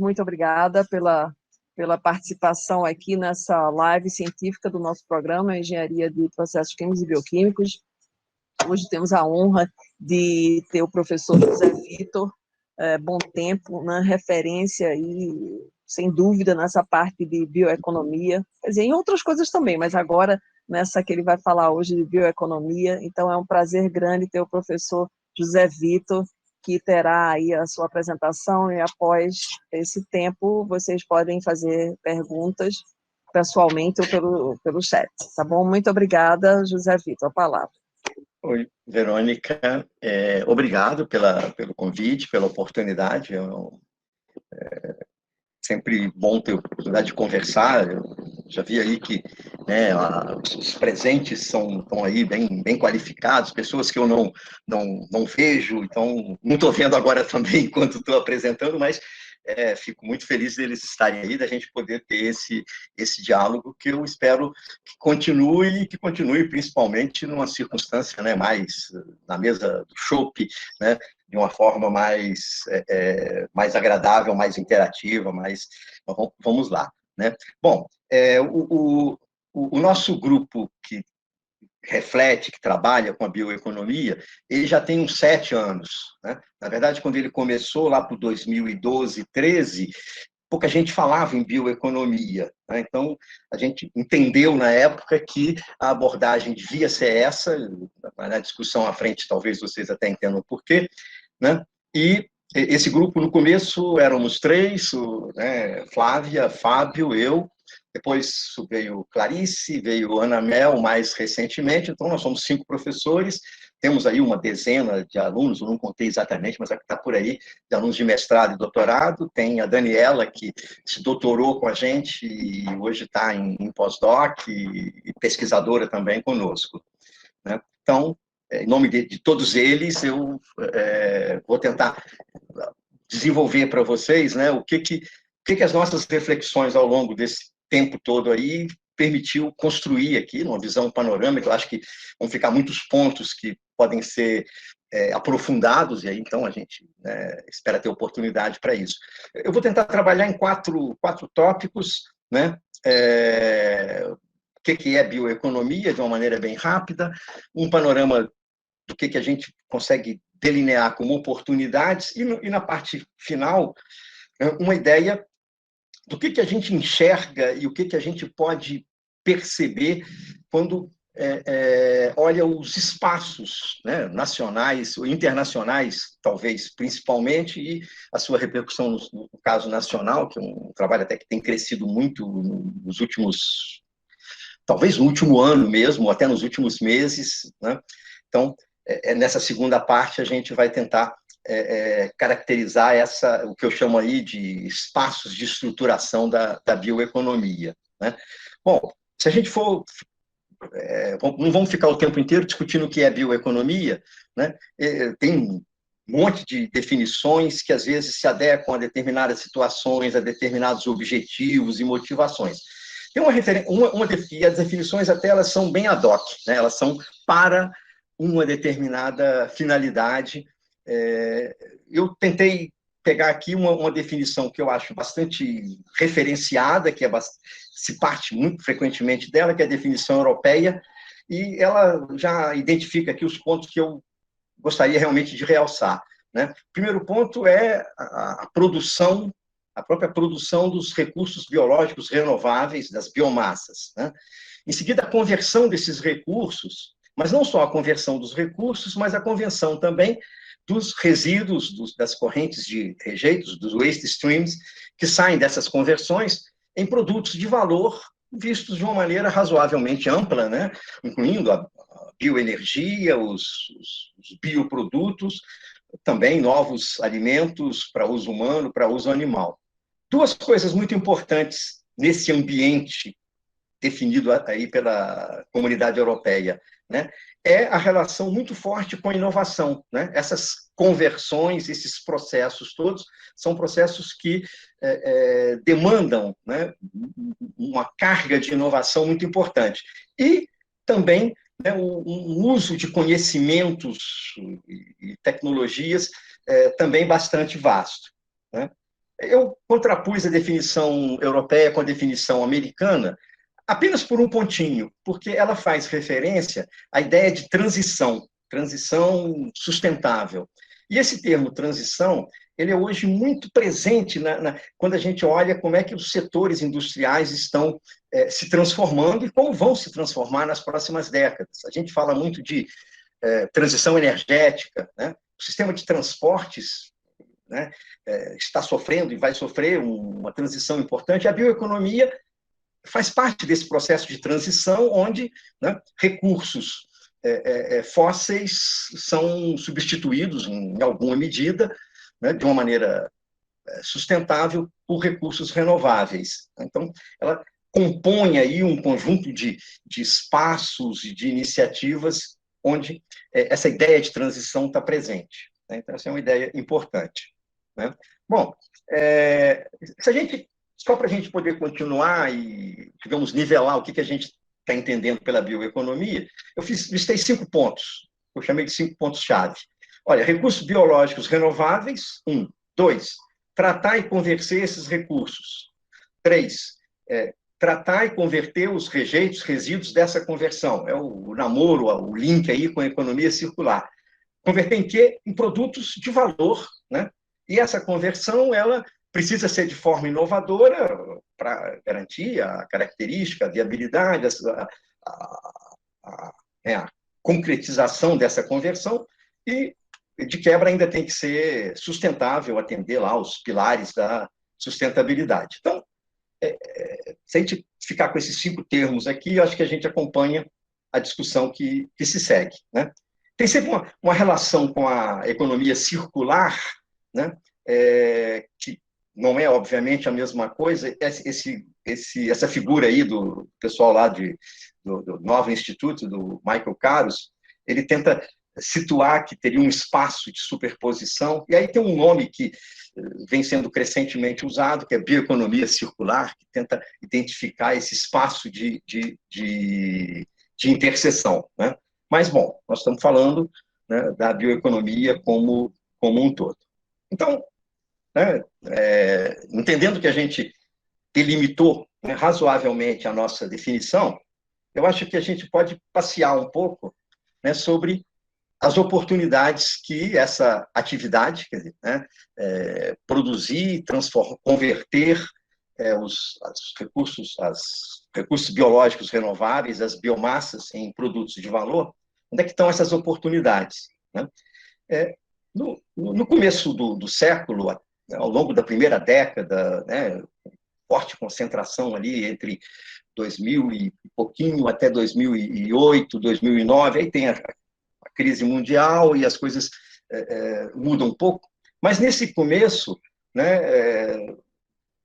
Muito obrigada pela participação aqui nessa live científica do nosso programa Engenharia de Processos Químicos e Bioquímicos. Hoje temos a honra de ter o professor José Vitor, bom tempo, né, referência aí, sem dúvida, nessa parte de bioeconomia, quer dizer, em outras coisas também, mas agora nessa que ele vai falar hoje de bioeconomia. Então é um prazer grande ter o professor José Vitor, que terá aí a sua apresentação, e após esse tempo vocês podem fazer perguntas pessoalmente ou pelo chat, tá bom? Muito obrigada, José Vitor, a palavra. Oi, Verônica, obrigado pelo convite, pela oportunidade. Sempre bom ter a oportunidade de conversar. Eu já vi aí que, né, os presentes estão aí bem qualificados, pessoas que eu não vejo, então não estou vendo agora também enquanto estou apresentando, mas fico muito feliz deles estarem aí, da gente poder ter esse diálogo, que eu espero que continue principalmente numa circunstância, né, mais na mesa do chopp, né, de uma forma mais agradável, mais interativa, vamos lá, né? Bom, o nosso grupo que reflete, que trabalha com a bioeconomia, ele já tem uns 7 anos, né? Na verdade, quando ele começou lá por 2012, 13, pouca gente falava em bioeconomia, né? Então, a gente entendeu na época que a abordagem devia ser essa, na discussão à frente talvez vocês até entendam por quê, né? E esse grupo, no começo, éramos 3, né, Flávia, Fábio, eu, depois veio Clarice, veio Ana Mel, mais recentemente, então nós somos 5 professores, temos aí uma dezena de alunos, eu não contei exatamente, mas está por aí, de alunos de mestrado e doutorado. Tem a Daniela, que se doutorou com a gente e hoje está em pós-doc e pesquisadora também conosco, né? Então, em nome de todos eles, eu vou tentar desenvolver para vocês, né, o que as nossas reflexões ao longo desse tempo todo aí permitiu construir aqui, numa visão panorâmica. Eu acho que vão ficar muitos pontos que podem ser aprofundados, e aí, então, a gente, né, espera ter oportunidade para isso. Eu vou tentar trabalhar em quatro tópicos, né? O que é bioeconomia, de uma maneira bem rápida, um panorama do que a gente consegue delinear como oportunidades, e na parte final, uma ideia do que a gente enxerga e o que a gente pode perceber quando olha os espaços, né, nacionais ou internacionais, talvez, principalmente, e a sua repercussão no caso nacional, que é um trabalho até que tem crescido muito nos últimos, talvez no último ano mesmo, ou até nos últimos meses, né? Então, nessa segunda parte, a gente vai tentar caracterizar o que eu chamo aí de espaços de estruturação da bioeconomia, né? Bom, se a gente for... não vamos ficar o tempo inteiro discutindo o que é bioeconomia, né? Tem um monte de definições que, às vezes, se adequam a determinadas situações, a determinados objetivos e motivações. Tem e as definições até elas são bem ad hoc, né? Elas são para uma determinada finalidade. Eu tentei pegar aqui uma definição que eu acho bastante referenciada, que se parte muito frequentemente dela, que é a definição europeia, e ela já identifica aqui os pontos que eu gostaria realmente de realçar, né? O primeiro ponto é a produção, a própria produção dos recursos biológicos renováveis, das biomassas, né? Em seguida, a conversão desses recursos, mas não só a conversão dos recursos, mas a conversão também dos resíduos, das correntes de rejeitos, dos waste streams, que saem dessas conversões em produtos de valor vistos de uma maneira razoavelmente ampla, né? Incluindo a bioenergia, os bioprodutos, também novos alimentos para uso humano, para uso animal. Duas coisas muito importantes nesse ambiente definido aí pela comunidade europeia, né? É a relação muito forte com a inovação, né? Essas conversões, esses processos todos, são processos que demandam, né, uma carga de inovação muito importante. E também, né, um uso de conhecimentos e tecnologias também bastante vasto, né? Eu contrapus a definição europeia com a definição americana apenas por um pontinho, porque ela faz referência à ideia de transição, transição sustentável. E esse termo transição, ele é hoje muito presente quando a gente olha como é que os setores industriais estão se transformando e como vão se transformar nas próximas décadas. A gente fala muito de transição energética, né? O sistema de transportes, né, está sofrendo e vai sofrer uma transição importante. A bioeconomia faz parte desse processo de transição, onde, né, recursos fósseis são substituídos, em alguma medida, né, de uma maneira sustentável, por recursos renováveis. Então, ela compõe aí um conjunto de espaços e de iniciativas onde essa ideia de transição está presente. Né? Então, essa é uma ideia importante. Né? Bom, se a gente, só para a gente poder continuar e, digamos, nivelar o que a gente está entendendo pela bioeconomia, eu listei 5 pontos, eu chamei de 5 pontos-chave. Olha, recursos biológicos renováveis, 1. 2, tratar e converter esses recursos. 3, tratar e converter os rejeitos, resíduos dessa conversão. É o namoro, o link aí com a economia circular. Converter em quê? Em produtos de valor, né? E essa conversão, ela precisa ser de forma inovadora para garantir a característica, a viabilidade, a concretização dessa conversão e, de quebra, ainda tem que ser sustentável, atender lá os pilares da sustentabilidade. Então, se a gente ficar com esses 5 termos aqui, eu acho que a gente acompanha a discussão que se segue. Né? Tem sempre uma relação com a economia circular, né? Que não é, obviamente, a mesma coisa. Essa figura aí do pessoal lá do Novo Instituto, do Michael Caros, ele tenta situar que teria um espaço de superposição, e aí tem um nome que vem sendo crescentemente usado, que é bioeconomia circular, que tenta identificar esse espaço de interseção. Né? Mas, bom, nós estamos falando, né, da bioeconomia como um todo. Então, né, entendendo que a gente delimitou, né, razoavelmente a nossa definição, eu acho que a gente pode passear um pouco, né, sobre as oportunidades que essa atividade, quer dizer, né, produzir, transformar, converter os recursos biológicos renováveis, as biomassas em produtos de valor, onde é que estão essas oportunidades? Né? No começo do século, ao longo da primeira década, né, forte concentração ali entre 2000 e pouquinho até 2008, 2009, aí tem a crise mundial e as coisas mudam um pouco, mas nesse começo, né,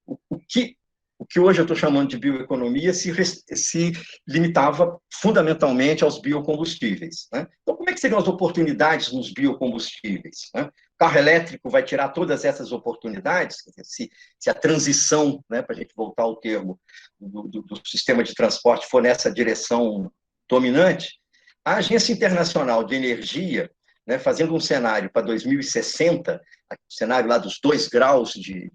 o que hoje eu estou chamando de bioeconomia se limitava fundamentalmente aos biocombustíveis. Né? Então, como é que seriam as oportunidades nos biocombustíveis? Né? O carro elétrico vai tirar todas essas oportunidades? Se a transição, né, para a gente voltar ao termo, do sistema de transporte for nessa direção dominante, a Agência Internacional de Energia, né, fazendo um cenário para 2060, o cenário lá dos 2 graus de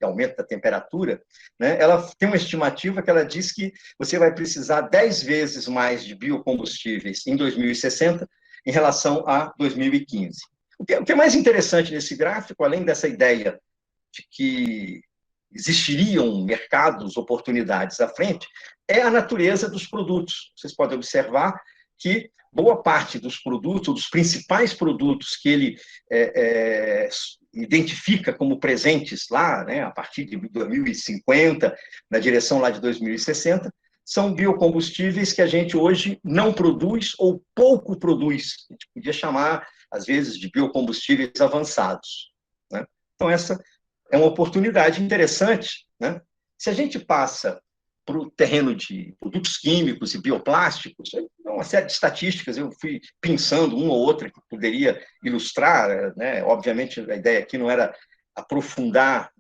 aumento da temperatura, né, ela tem uma estimativa que ela diz que você vai precisar 10 vezes mais de biocombustíveis em 2060 em relação a 2015. O que é mais interessante nesse gráfico, além dessa ideia de que existiriam mercados, oportunidades à frente, é a natureza dos produtos. Vocês podem observar que boa parte dos produtos, dos principais produtos que ele identifica como presentes lá, né, a partir de 2050, na direção lá de 2060, são biocombustíveis que a gente hoje não produz ou pouco produz. A gente podia chamar, às vezes, de biocombustíveis avançados. Né? Então, essa é uma oportunidade interessante. Né? Se a gente passa para o terreno de produtos químicos e bioplásticos, uma série de estatísticas, eu fui pensando uma ou outra que poderia ilustrar, né? Obviamente, a ideia aqui não era aprofundar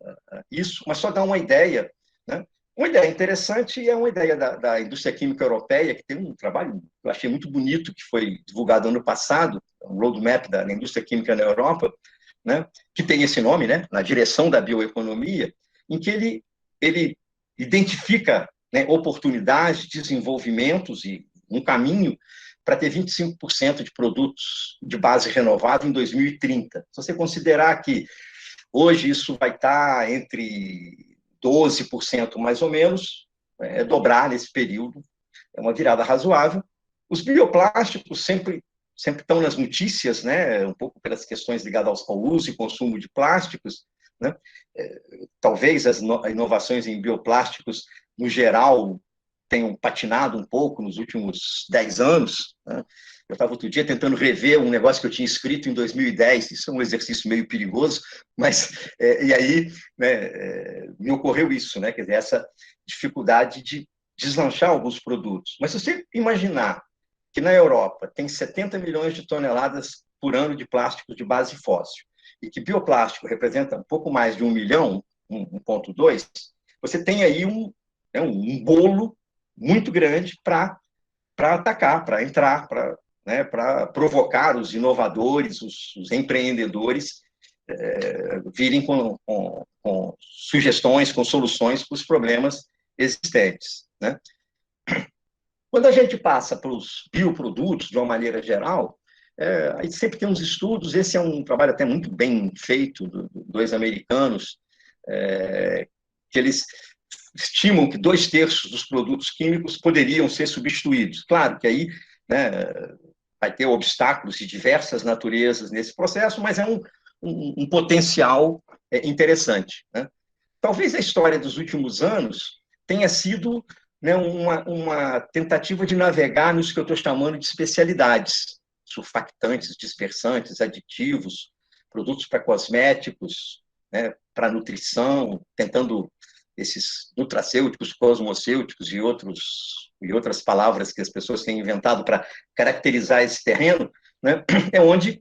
isso, mas só dar uma ideia. Né? Uma ideia interessante é uma ideia da indústria química europeia, que tem um trabalho que eu achei muito bonito, que foi divulgado ano passado, um roadmap da indústria química na Europa, né, que tem esse nome, né, na direção da bioeconomia, em que ele identifica, né, oportunidades, desenvolvimentos e um caminho para ter 25% de produtos de base renovável em 2030. Se você considerar que hoje isso vai estar entre 12% mais ou menos, dobrar nesse período, é uma virada razoável. Os bioplásticos sempre estão nas notícias, né, um pouco pelas questões ligadas ao uso e consumo de plásticos, né? Talvez as inovações em bioplásticos, no geral, tenham patinado um pouco nos últimos 10 anos, né? Eu estava outro dia tentando rever um negócio que eu tinha escrito em 2010, isso é um exercício meio perigoso, mas, e aí, né, me ocorreu isso, né, quer dizer, essa dificuldade de deslanchar alguns produtos. Mas se você imaginar que na Europa tem 70 milhões de toneladas por ano de plásticos de base fóssil, e que bioplástico representa um pouco mais de 1 milhão, 1,2, você tem aí um bolo muito grande para atacar, para entrar, para provocar os inovadores, os empreendedores virem com sugestões, com soluções para os problemas existentes, né? Quando a gente passa para os bioprodutos, de uma maneira geral, aí sempre tem uns estudos, esse é um trabalho até muito bem feito, dois americanos, que eles estimam que 2/3 dos produtos químicos poderiam ser substituídos. Claro que aí, né, vai ter obstáculos de diversas naturezas nesse processo, mas é um potencial interessante, né? Talvez a história dos últimos anos tenha sido, né, uma tentativa de navegar nos que eu estou chamando de especialidades, surfactantes, dispersantes, aditivos, produtos para cosméticos, né, para nutrição, tentando esses nutracêuticos, cosmocêuticos e outras palavras que as pessoas têm inventado para caracterizar esse terreno, né, é onde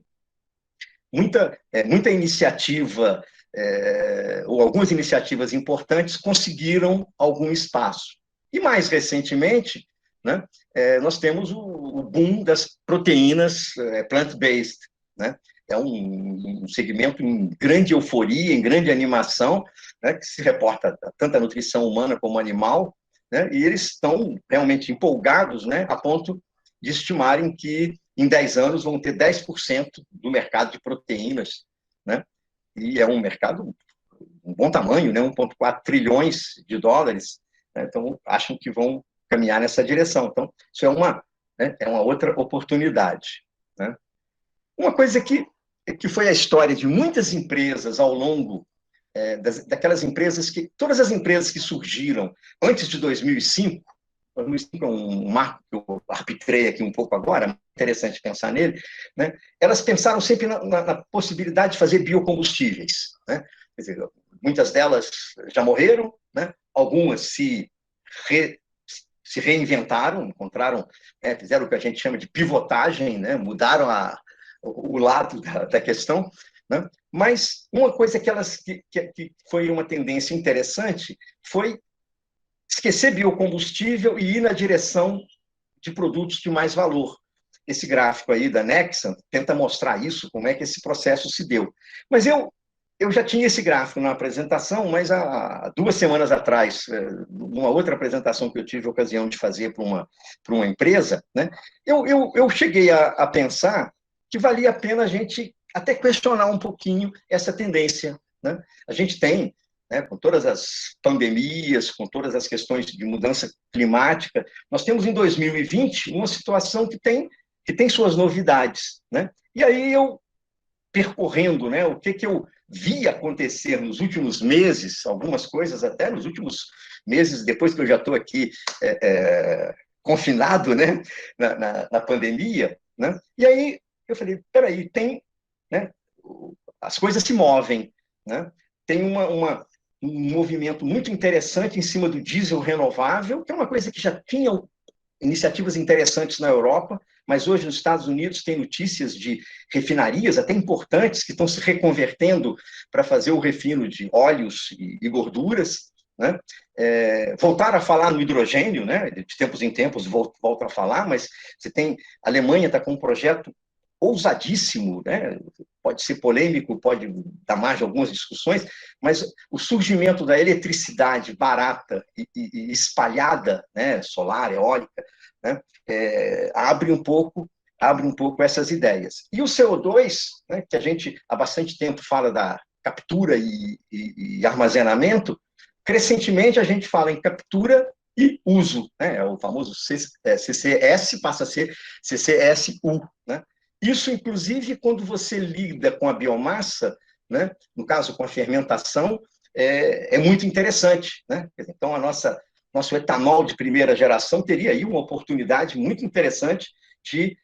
muita iniciativa, ou algumas iniciativas importantes conseguiram algum espaço. E mais recentemente, né, nós temos o boom das proteínas plant-based, né? É um segmento em grande euforia, em grande animação, né, que se reporta tanto a nutrição humana como animal, né, e eles estão realmente empolgados, né, a ponto de estimarem que em 10 anos vão ter 10% do mercado de proteínas, né? E é um mercado um bom tamanho, né? 1,4 trilhões de dólares, né? Então acham que vão caminhar nessa direção. Então isso é uma outra oportunidade, né? Uma coisa que foi a história de muitas empresas ao longo daquelas empresas todas as empresas que surgiram antes de 2005 é um marco que eu arbitrei aqui um pouco agora, interessante pensar nele, né? Elas pensaram sempre na possibilidade de fazer biocombustíveis, né? Quer dizer, muitas delas já morreram, né? Algumas se reinventaram, encontraram, fizeram o que a gente chama de pivotagem, né? Mudaram o lado da questão, né? Mas uma coisa que foi uma tendência interessante foi esquecer biocombustível e ir na direção de produtos de mais valor. Esse gráfico aí da Nexan tenta mostrar isso, como é que esse processo se deu. Mas eu já tinha esse gráfico na apresentação, mas há 2 semanas atrás, numa outra apresentação que eu tive a ocasião de fazer para uma empresa, né, eu cheguei a pensar que valia a pena a gente até questionar um pouquinho essa tendência, né? A gente tem, né, com todas as pandemias, com todas as questões de mudança climática, nós temos em 2020 uma situação que tem suas novidades, né? E aí eu, percorrendo, né, o que eu vi acontecer nos últimos meses, algumas coisas até nos últimos meses, depois que eu já estou aqui confinado, né, na pandemia, né? E aí eu falei, peraí, né, as coisas se movem, né? Tem um movimento muito interessante em cima do diesel renovável, que é uma coisa que já tinha iniciativas interessantes na Europa, mas hoje nos Estados Unidos tem notícias de refinarias até importantes que estão se reconvertendo para fazer o refino de óleos e gorduras, né? Voltaram a falar no hidrogênio, né? De tempos em tempos voltam a falar, mas você tem a Alemanha está com um projeto ousadíssimo, né? Pode ser polêmico, pode dar margem a algumas discussões, mas o surgimento da eletricidade barata e espalhada, né? Solar, eólica, né? Abre um pouco essas ideias. E o CO2, né? Que a gente há bastante tempo fala da captura e armazenamento, crescentemente a gente fala em captura e uso, né? O famoso CCS passa a ser CCSU, né? Isso, inclusive, quando você lida com a biomassa, né? No caso, com a fermentação, é muito interessante, né? Então, nosso etanol de primeira geração teria aí uma oportunidade muito interessante de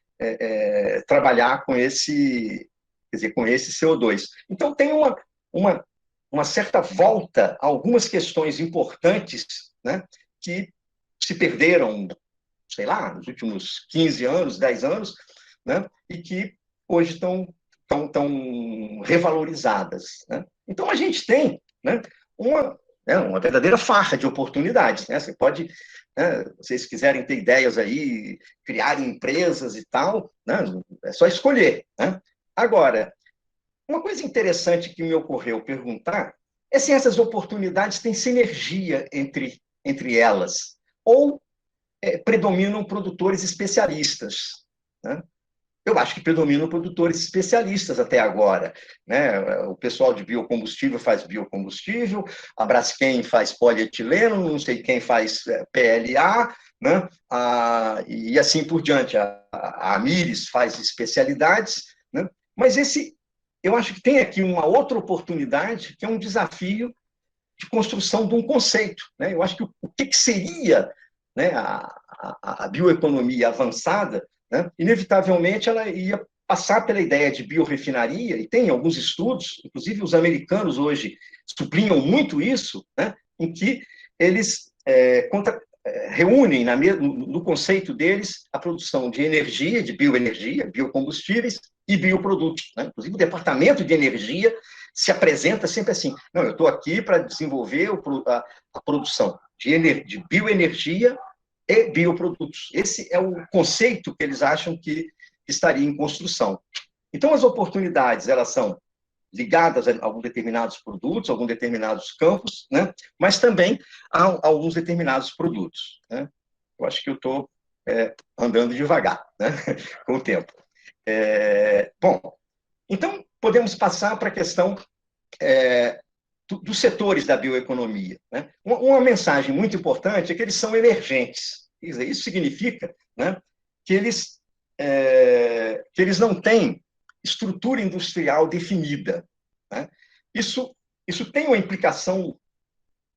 trabalhar com esse, quer dizer, com esse CO2. Então, tem uma certa volta a algumas questões importantes, né, que se perderam, sei lá, nos últimos 15 anos, 10 anos, né, e que hoje estão revalorizadas, né? Então, a gente tem, né, uma verdadeira farra de oportunidades, né? Você pode, né, se vocês quiserem ter ideias aí, criar empresas e tal, né, é só escolher, né? Agora, uma coisa interessante que me ocorreu perguntar é se essas oportunidades têm sinergia entre elas, ou predominam produtores especialistas, né? Eu acho que predominam produtores especialistas até agora, né? O pessoal de biocombustível faz biocombustível, a Braskem faz polietileno, não sei quem faz PLA, né? E assim por diante. A Amyris faz especialidades, né? Mas eu acho que tem aqui uma outra oportunidade, que é um desafio de construção de um conceito, né? Eu acho que o que seria, né, a bioeconomia avançada, né? Inevitavelmente ela ia passar pela ideia de biorefinaria, e tem alguns estudos, inclusive os americanos hoje sublinham muito isso, né, em que eles reúnem no conceito deles a produção de energia, de bioenergia, biocombustíveis e bioprodutos, né? Inclusive o departamento de energia se apresenta sempre assim: não, eu estou aqui para desenvolver a produção de bioenergia e bioprodutos. Esse é o conceito que eles acham que estaria em construção. Então, as oportunidades, elas são ligadas a alguns determinados produtos, a alguns determinados campos, né? Mas também a alguns determinados produtos, né? Eu acho que eu estou andando devagar, né? Com o tempo. Bom, então, podemos passar para a questão dos setores da bioeconomia, né? Uma mensagem muito importante é que eles são emergentes. Isso significa, né, que eles não têm estrutura industrial definida, né? Isso tem uma implicação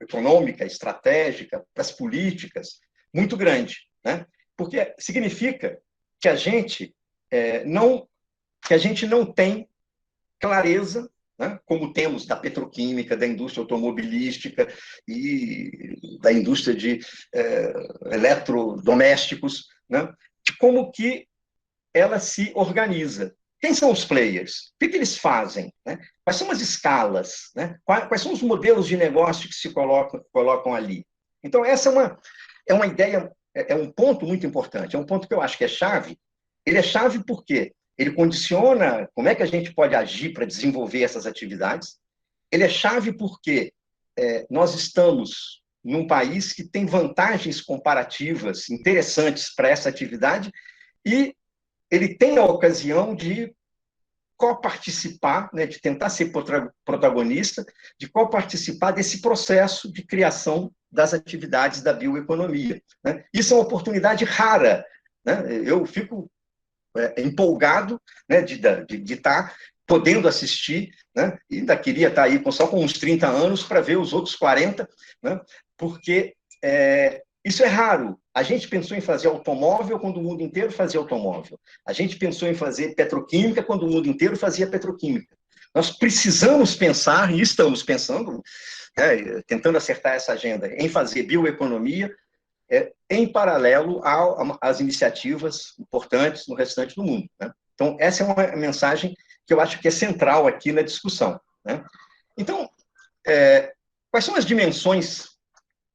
econômica, estratégica, para as políticas, muito grande, né? Porque significa que a gente não tem clareza, né, como temos da petroquímica, da indústria automobilística e da indústria de eletrodomésticos, né, de como que ela se organiza. Quem são os players? O que eles fazem? Né? Quais são as escalas? Né? Quais são os modelos de negócio que se colocam ali? Então, essa é uma ideia, é um ponto muito importante, é um ponto que eu acho que é chave. Ele é chave porque ele condiciona como é que a gente pode agir para desenvolver essas atividades. Ele é chave porque nós estamos num país que tem vantagens comparativas interessantes para essa atividade e ele tem a ocasião de coparticipar, né, de tentar ser protagonista, de coparticipar desse processo de criação das atividades da bioeconomia, né? Isso é uma oportunidade rara, né? Eu fico empolgado, né, de estar podendo assistir, né? E ainda queria estar aí só com uns 30 anos para ver os outros 40, né? Porque isso é raro. A gente pensou em fazer automóvel quando o mundo inteiro fazia automóvel. A gente pensou em fazer petroquímica quando o mundo inteiro fazia petroquímica. Nós precisamos pensar, e estamos pensando, tentando acertar essa agenda, em fazer bioeconomia em paralelo às iniciativas importantes no restante do mundo, né? Então, essa é uma mensagem que eu acho que é central aqui na discussão, né? Então, quais são as dimensões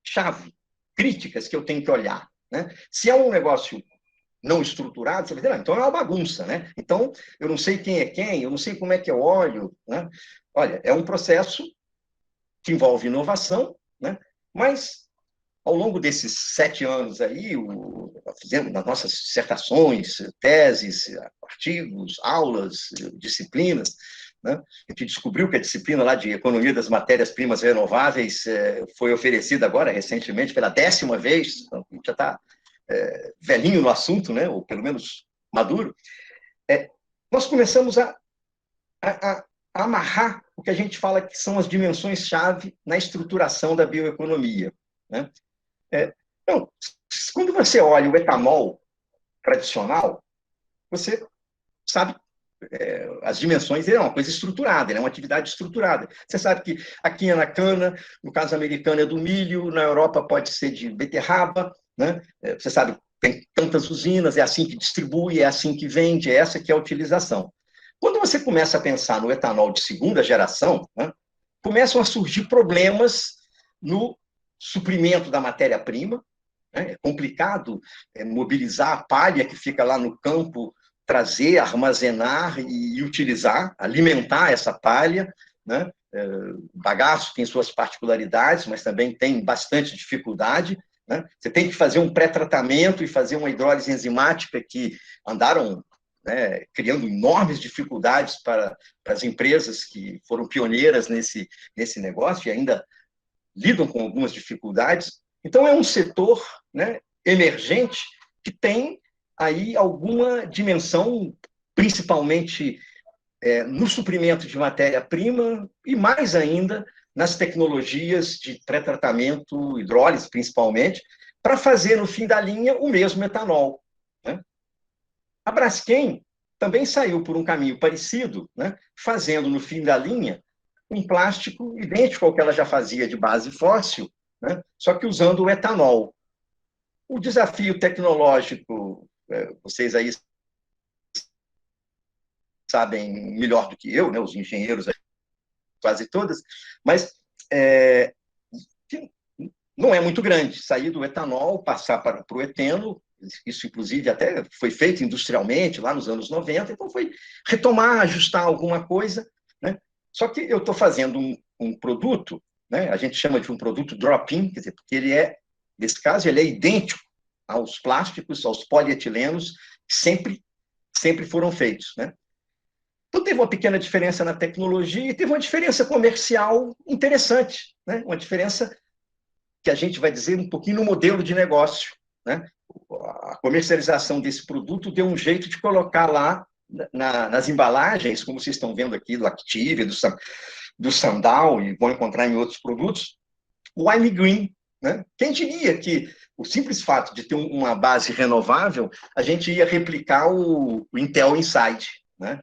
chave, críticas que eu tenho que olhar, né? Se é um negócio não estruturado, você vai dizer, então é uma bagunça, né? Então, eu não sei quem é quem, eu não sei como é que eu olho, né? Olha, é um processo que envolve inovação, né? Mas, ao longo desses 7 anos aí, fizemos nas nossas dissertações, teses, artigos, aulas, disciplinas, né? A gente descobriu que a disciplina lá de Economia das Matérias-Primas Renováveis foi oferecida agora, recentemente, pela 10ª vez, então, a gente já está velhinho no assunto, né? Ou pelo menos maduro. Nós começamos a amarrar o que a gente fala que são as dimensões-chave na estruturação da bioeconomia, né? Então, quando você olha o etanol tradicional, você sabe as dimensões, ele é uma coisa estruturada, ele é uma atividade estruturada. Você sabe que aqui é na cana, no caso americano é do milho, na Europa pode ser de beterraba, né? Você sabe, tem tantas usinas, é assim que distribui, é assim que vende, é essa que é a utilização. Quando você começa a pensar no etanol de segunda geração, né, começam a surgir problemas no suprimento da matéria-prima, né? É complicado mobilizar a palha que fica lá no campo, trazer, armazenar e utilizar, alimentar essa palha, né? O bagaço tem suas particularidades, mas também tem bastante dificuldade, né? Você tem que fazer um pré-tratamento e fazer uma hidrólise enzimática que andaram, né, criando enormes dificuldades para as empresas que foram pioneiras nesse negócio e ainda lidam com algumas dificuldades. Então, é um setor, né, emergente que tem aí alguma dimensão, principalmente no suprimento de matéria-prima e, mais ainda, nas tecnologias de pré-tratamento, hidrólise, principalmente, para fazer, no fim da linha, o mesmo etanol, né? A Braskem também saiu por um caminho parecido, né, fazendo, no fim da linha, um plástico idêntico ao que ela já fazia de base fóssil, né, só que usando o etanol. O desafio tecnológico, vocês aí sabem melhor do que eu, né, os engenheiros, quase todas, mas não é muito grande. Sair do etanol, passar para o eteno, isso, inclusive, até foi feito industrialmente lá nos anos 90, então foi retomar, ajustar alguma coisa, né? Só que eu estou fazendo um produto, né? A gente chama de um produto drop-in, quer dizer, porque ele nesse caso, ele é idêntico aos plásticos, aos polietilenos, que sempre foram feitos, né? Então, teve uma pequena diferença na tecnologia e teve uma diferença comercial interessante, né? Uma diferença que a gente vai dizer um pouquinho no modelo de negócio, né? A comercialização desse produto deu um jeito de colocar lá nas embalagens, como vocês estão vendo aqui, do Active, do Sandal, e vão encontrar em outros produtos, o Wine Green, né? Quem diria que o simples fato de ter uma base renovável, a gente ia replicar o Intel Inside, né?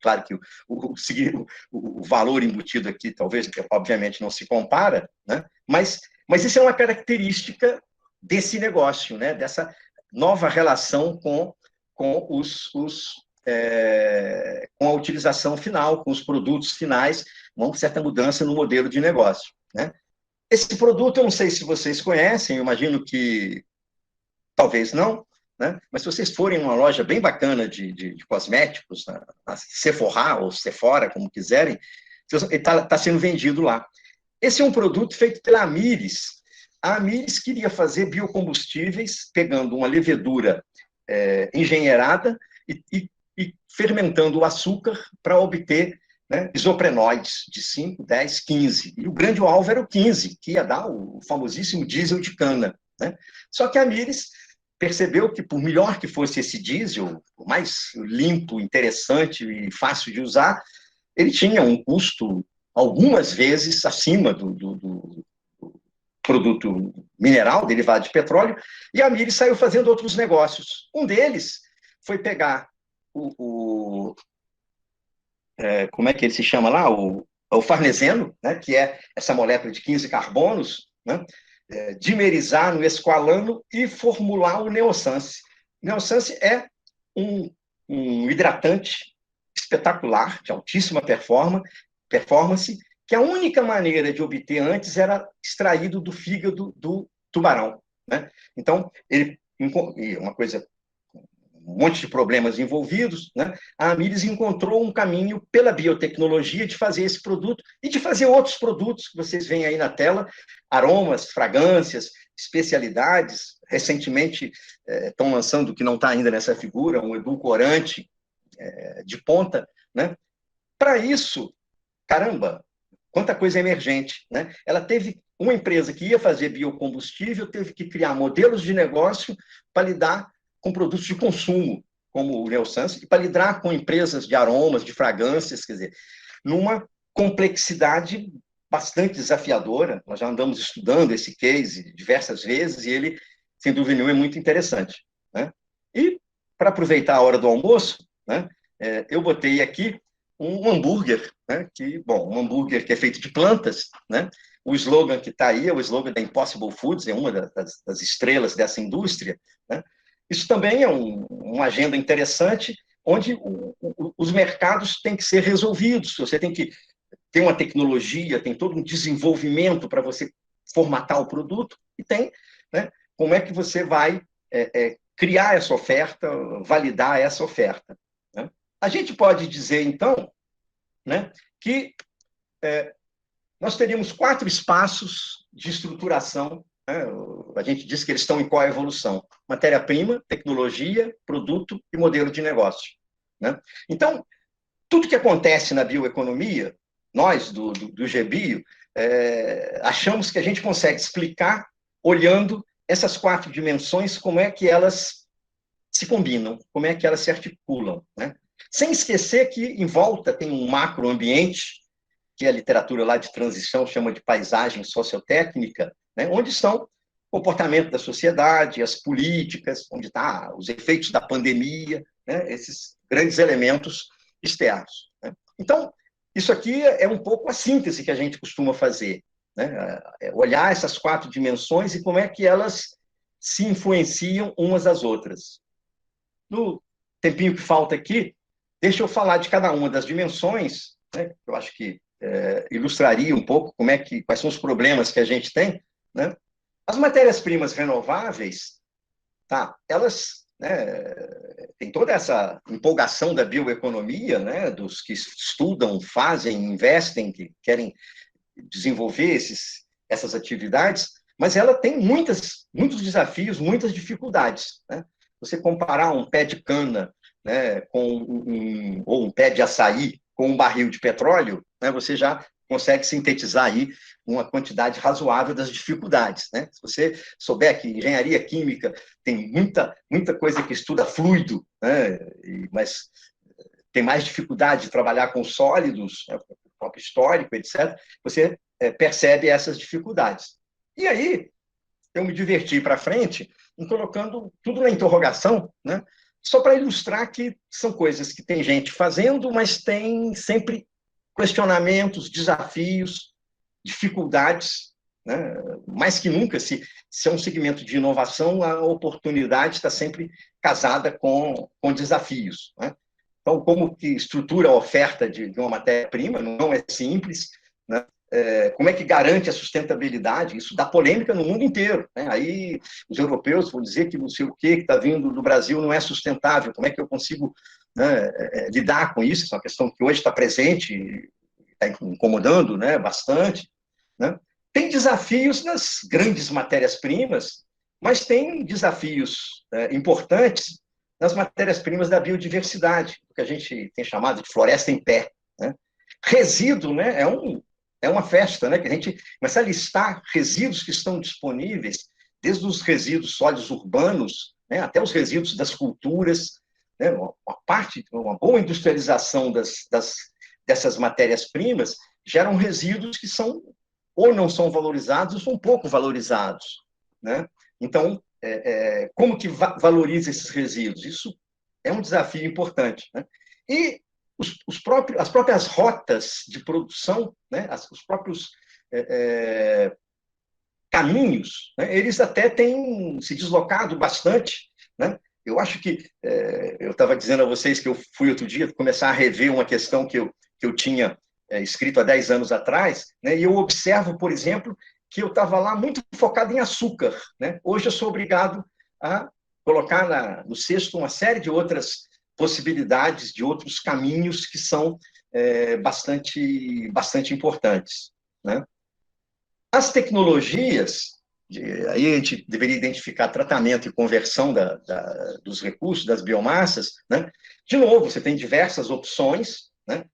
Claro que o valor embutido aqui, talvez, obviamente, não se compara, né? Mas isso é uma característica desse negócio, né? Dessa nova relação com a utilização final, com os produtos finais, uma certa mudança no modelo de negócio, né? Esse produto, eu não sei se vocês conhecem, eu imagino que talvez não, né? Mas se vocês forem em uma loja bem bacana de cosméticos, a Sephora ou Sephora, como quiserem, ele está sendo vendido lá. Esse é um produto feito pela Amyris. A Amyris queria fazer biocombustíveis pegando uma levedura engenheirada e fermentando o açúcar para obter, né, isoprenóides de 5, 10, 15. E o grande alvo era o 15, que ia dar o famosíssimo diesel de cana, né? Só que a Amyris percebeu que, por melhor que fosse esse diesel, por mais limpo, interessante e fácil de usar, ele tinha um custo algumas vezes acima do produto mineral, derivado de petróleo, e a Amyris saiu fazendo outros negócios. Um deles foi pegar como é que ele se chama lá? O farneseno, né, que é essa molécula de 15 carbonos, né, dimerizar no esqualano e formular o Neosance. O Neosance é um hidratante espetacular, de altíssima performance, que a única maneira de obter antes era extraído do fígado do tubarão, né? Então, uma coisa um monte de problemas envolvidos, né? A Amyris encontrou um caminho pela biotecnologia de fazer esse produto e de fazer outros produtos que vocês veem aí na tela, aromas, fragrâncias, especialidades. Recentemente estão lançando, o que não está ainda nessa figura, um edulcorante de ponta, né? Para isso, caramba, quanta coisa emergente, né? Ela teve uma empresa que ia fazer biocombustível, teve que criar modelos de negócio para lidar com produtos de consumo, como o Neosans, e para lidar com empresas de aromas, de fragrâncias, quer dizer, numa complexidade bastante desafiadora. Nós já andamos estudando esse case diversas vezes e ele, sem dúvida nenhuma, é muito interessante, né? E, para aproveitar a hora do almoço, né, eu botei aqui um hambúrguer, né, um hambúrguer que é feito de plantas, né? O slogan que está aí é o slogan da Impossible Foods, é uma das estrelas dessa indústria, né? Isso também é uma agenda interessante, onde os mercados têm que ser resolvidos. Você tem que ter uma tecnologia, tem todo um desenvolvimento para você formatar o produto, e tem, né, como é que você vai criar essa oferta, validar essa oferta, né? A gente pode dizer, então, né, que nós teríamos 4 espaços de estruturação, né? A gente diz que eles estão em coevolução: matéria-prima, tecnologia, produto e modelo de negócio, né? Então, tudo que acontece na bioeconomia, nós, do GBio, achamos que a gente consegue explicar olhando essas 4 dimensões, como é que elas se combinam, como é que elas se articulam, né? Sem esquecer que em volta tem um macroambiente, que a literatura lá de transição chama de paisagem sociotécnica, né, onde estão o comportamento da sociedade, as políticas, onde estão os efeitos da pandemia, né, esses grandes elementos externos, né? Então, isso aqui é um pouco a síntese que a gente costuma fazer, né? Olhar essas 4 dimensões e como é que elas se influenciam umas às outras. No tempinho que falta aqui, deixa eu falar de cada uma das dimensões, né? Eu acho que ilustraria um pouco quais são os problemas que a gente tem, né? As matérias-primas renováveis, tá? Elas, né, têm toda essa empolgação da bioeconomia, né, dos que estudam, fazem, investem, que querem desenvolver essas atividades, mas ela tem muitos desafios, muitas dificuldades, né? Você comparar um pé de cana, né, ou um pé de açaí com um barril de petróleo, né, você já consegue sintetizar aí uma quantidade razoável das dificuldades, né? Se você souber que engenharia química tem muita coisa que estuda fluido, né, mas tem mais dificuldade de trabalhar com sólidos, né, o próprio histórico, etc., você percebe essas dificuldades. E aí, eu me diverti para frente em colocando tudo na interrogação, né, só para ilustrar que são coisas que tem gente fazendo, mas tem sempre questionamentos, desafios, dificuldades, né? Mais que nunca, se é um segmento de inovação, a oportunidade está sempre casada com desafios, né? Então, como que estrutura a oferta de uma matéria-prima? Não é simples, né? Como é que garante a sustentabilidade? Isso dá polêmica no mundo inteiro, né? Aí os europeus vão dizer que não sei o que está vindo do Brasil não é sustentável. Como é que eu consigo, né, lidar com isso? Isso é uma questão que hoje está presente, está incomodando, né, bastante, né? Tem desafios nas grandes matérias-primas, mas tem desafios importantes nas matérias-primas da biodiversidade, que a gente tem chamado de floresta em pé, né? Resíduo, né, é uma festa, né, que a gente começa a listar resíduos que estão disponíveis, desde os resíduos sólidos urbanos, né, até os resíduos das culturas, né, uma boa industrialização dessas matérias-primas geram resíduos que ou não são valorizados ou são pouco valorizados, né? Então, como que valoriza esses resíduos? Isso é um desafio importante, né? E as próprias rotas de produção, né, os próprios caminhos, né, eles até têm se deslocado bastante, né? Eu acho que, eu estava dizendo a vocês que eu fui outro dia começar a rever uma questão que eu tinha escrito há 10 anos atrás, né, e eu observo, por exemplo, que eu estava lá muito focado em açúcar, né? Hoje eu sou obrigado a colocar no cesto uma série de outras possibilidades, de outros caminhos que são bastante importantes, né? As tecnologias, aí a gente deveria identificar tratamento e conversão dos recursos, das biomassas, né? De novo, você tem diversas opções, né?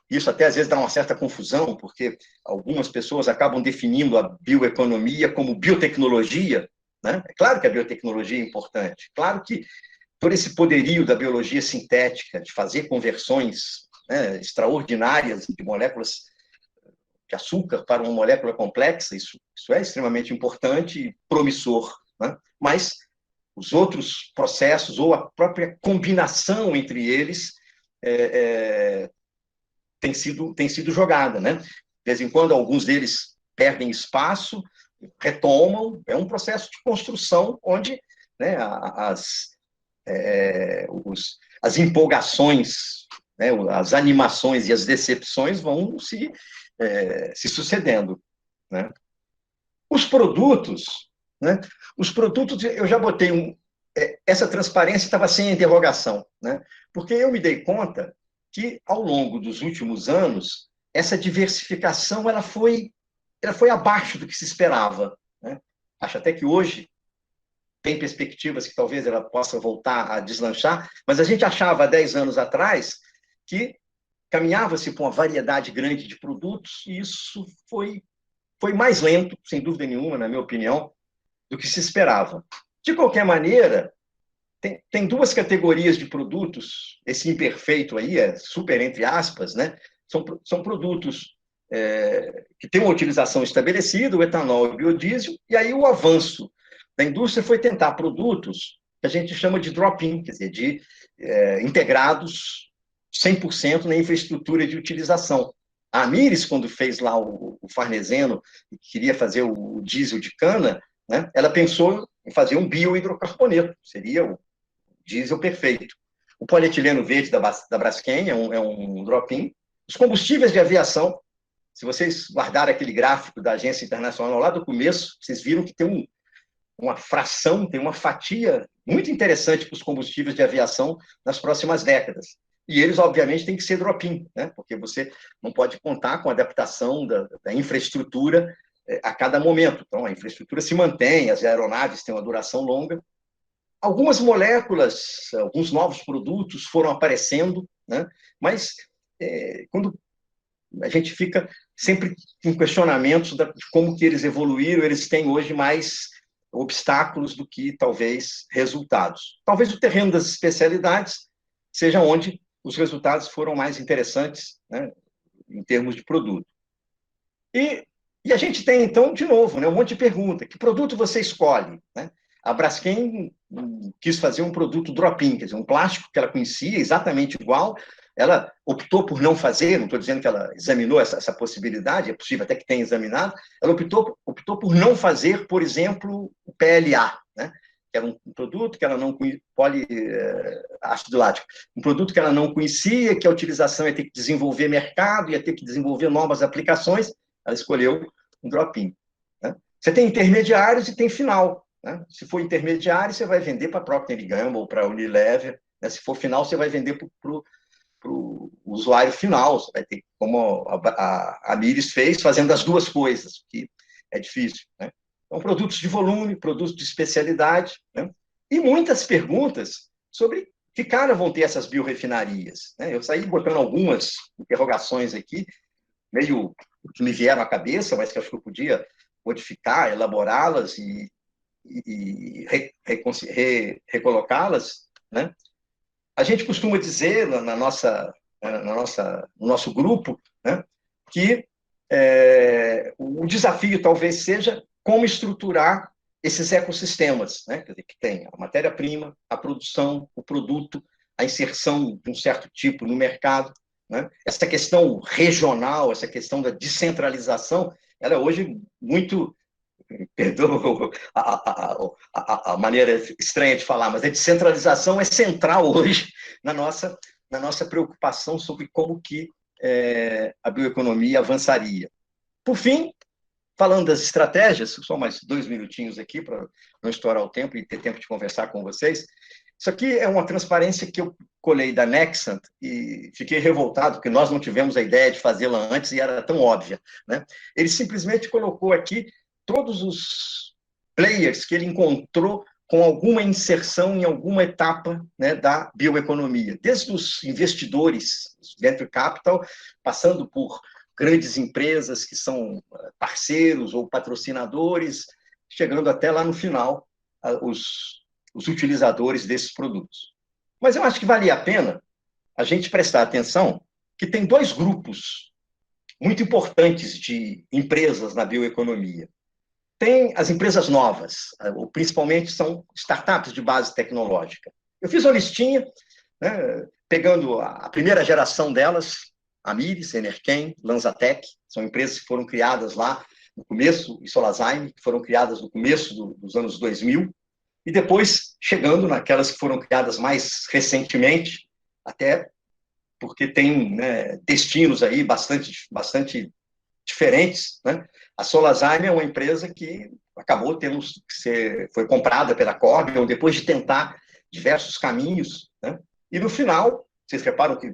Isso até às vezes dá uma certa confusão, porque algumas pessoas acabam definindo a bioeconomia como biotecnologia, né? É claro que a biotecnologia é importante, claro que todo esse poderio da biologia sintética, de fazer conversões, né, extraordinárias de moléculas de açúcar para uma molécula complexa, isso é extremamente importante e promissor, né? Mas os outros processos, ou a própria combinação entre eles, tem sido jogada, né? De vez em quando, alguns deles perdem espaço, retomam, é um processo de construção onde, né, as empolgações, né, as animações e as decepções vão se sucedendo, né? Os produtos, né? Os produtos, eu já botei essa transparência estava sem interrogação, né? Porque eu me dei conta que, ao longo dos últimos anos, essa diversificação ela foi abaixo do que se esperava, né? Acho até que hoje tem perspectivas que talvez ela possa voltar a deslanchar, mas a gente achava há 10 anos atrás que caminhava-se por uma variedade grande de produtos, e isso foi mais lento, sem dúvida nenhuma, na minha opinião, do que se esperava. De qualquer maneira, tem duas categorias de produtos, esse imperfeito aí, super entre aspas, né? São produtos que têm uma utilização estabelecida, o etanol e o biodiesel, e aí o avanço da indústria foi tentar produtos que a gente chama de drop-in, quer dizer, integrados 100% na infraestrutura de utilização. A Amyris, quando fez lá o farneseno e queria fazer o diesel de cana, né, ela pensou em fazer um biohidrocarboneto, seria o diesel perfeito. O polietileno verde da Braskem é um drop-in. Os combustíveis de aviação, se vocês guardarem aquele gráfico da Agência Internacional lá do começo, vocês viram que tem uma fração, tem uma fatia muito interessante para os combustíveis de aviação nas próximas décadas. E eles, obviamente, têm que ser drop-in, né? Porque você não pode contar com a adaptação da infraestrutura a cada momento. Então, a infraestrutura se mantém, as aeronaves têm uma duração longa. Algumas moléculas, alguns novos produtos foram aparecendo, né? Mas quando a gente fica sempre com questionamentos de como que eles evoluíram, eles têm hoje mais obstáculos do que, talvez, resultados. Talvez o terreno das especialidades seja onde os resultados foram mais interessantes, né, em termos de produto. E a gente tem, então, de novo, né, um monte de pergunta. Que produto você escolhe, né? A Braskem quis fazer um produto drop-in, quer dizer, um plástico que ela conhecia exatamente igual. Ela optou por não fazer, não estou dizendo que ela examinou essa possibilidade, é possível até que tenha examinado, ela optou por não fazer, por exemplo, o PLA, né? Que era um produto que ela não conhecia, poliácido lático, um produto que ela não conhecia, que a utilização ia ter que desenvolver mercado, ia ter que desenvolver novas aplicações, ela escolheu um drop-in, né? Você tem intermediários e tem final, né? Se for intermediário, você vai vender para a Procter & Gamble, para a Unilever, né? Se for final, você vai vender para o usuário final, você vai ter, como a Amyris fez, fazendo as duas coisas, que é difícil, né? Então, produtos de volume, produtos de especialidade, né? E muitas perguntas sobre que cara vão ter essas biorefinarias, né? Eu saí botando algumas interrogações aqui, meio que me vieram à cabeça, mas que acho que eu podia modificar, elaborá-las e recolocá-las, né? A gente costuma dizer no nosso grupo, né, que o desafio talvez seja como estruturar esses ecossistemas, né? Quer dizer, que tem a matéria-prima, a produção, o produto, a inserção de um certo tipo no mercado, né? Essa questão regional, essa questão da descentralização, ela é hoje muito, perdoa a maneira estranha de falar, mas a descentralização é central hoje na nossa preocupação sobre como que a bioeconomia avançaria. Por fim, falando das estratégias, só mais 2 minutinhos aqui para não estourar o tempo e ter tempo de conversar com vocês. Isso aqui é uma transparência que eu colei da Nexant e fiquei revoltado, porque nós não tivemos a ideia de fazê-la antes e era tão óbvia, né? Ele simplesmente colocou aqui todos os players que ele encontrou com alguma inserção em alguma etapa, né, da bioeconomia, desde os investidores, venture capital, passando por grandes empresas que são parceiros ou patrocinadores, chegando até lá no final, os utilizadores desses produtos. Mas eu acho que valia a pena a gente prestar atenção que tem 2 grupos muito importantes de empresas na bioeconomia. Tem as empresas novas, ou principalmente são startups de base tecnológica. Eu fiz uma listinha, né, pegando a primeira geração delas, Amyris, Enerkem, Lanzatec, são empresas que foram criadas lá no começo, e Solazyme, que foram criadas no começo dos anos 2000, e depois chegando naquelas que foram criadas mais recentemente, até porque tem, né, destinos aí bastante diferentes, né? A Solazyme é uma empresa que acabou foi comprada pela Corbion depois de tentar diversos caminhos, né? E no final, vocês reparam que,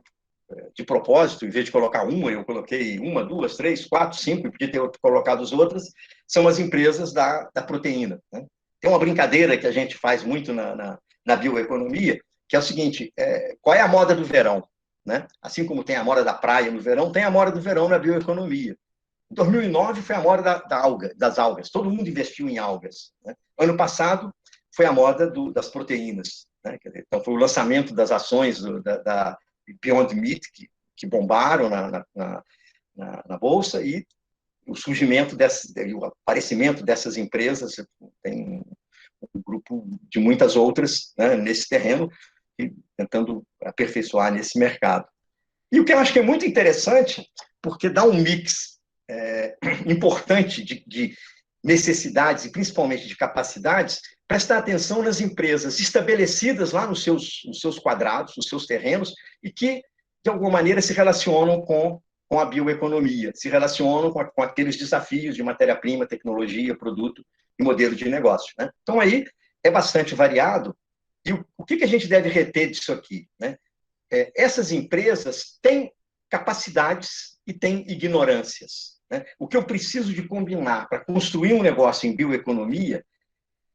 de propósito, em vez de colocar uma, eu coloquei 1, 2, 3, 4, 5, e podia ter colocado as outras, são as empresas da proteína, né? Tem uma brincadeira que a gente faz muito na bioeconomia, que é o seguinte, qual é a moda do verão, né? Assim como tem a moda da praia no verão, tem a moda do verão na bioeconomia. Em 2009 foi a moda das algas, todo mundo investiu em algas, né? Ano passado foi a moda das proteínas, né? Então foi o lançamento das ações da Beyond Meat, que bombaram na Bolsa, e o surgimento o aparecimento dessas empresas, tem um grupo de muitas outras, né, nesse terreno, tentando aperfeiçoar nesse mercado. E o que eu acho que é muito interessante, porque dá um mix importante de necessidades e principalmente de capacidades, prestar atenção nas empresas estabelecidas lá nos seus quadrados, nos seus terrenos, e que, de alguma maneira, se relacionam com a bioeconomia, se relacionam com aqueles desafios de matéria-prima, tecnologia, produto e modelo de negócio, né? Então, aí é bastante variado. E o que a gente deve reter disso aqui, né? Essas empresas têm capacidades e têm ignorâncias, né? O que eu preciso de combinar para construir um negócio em bioeconomia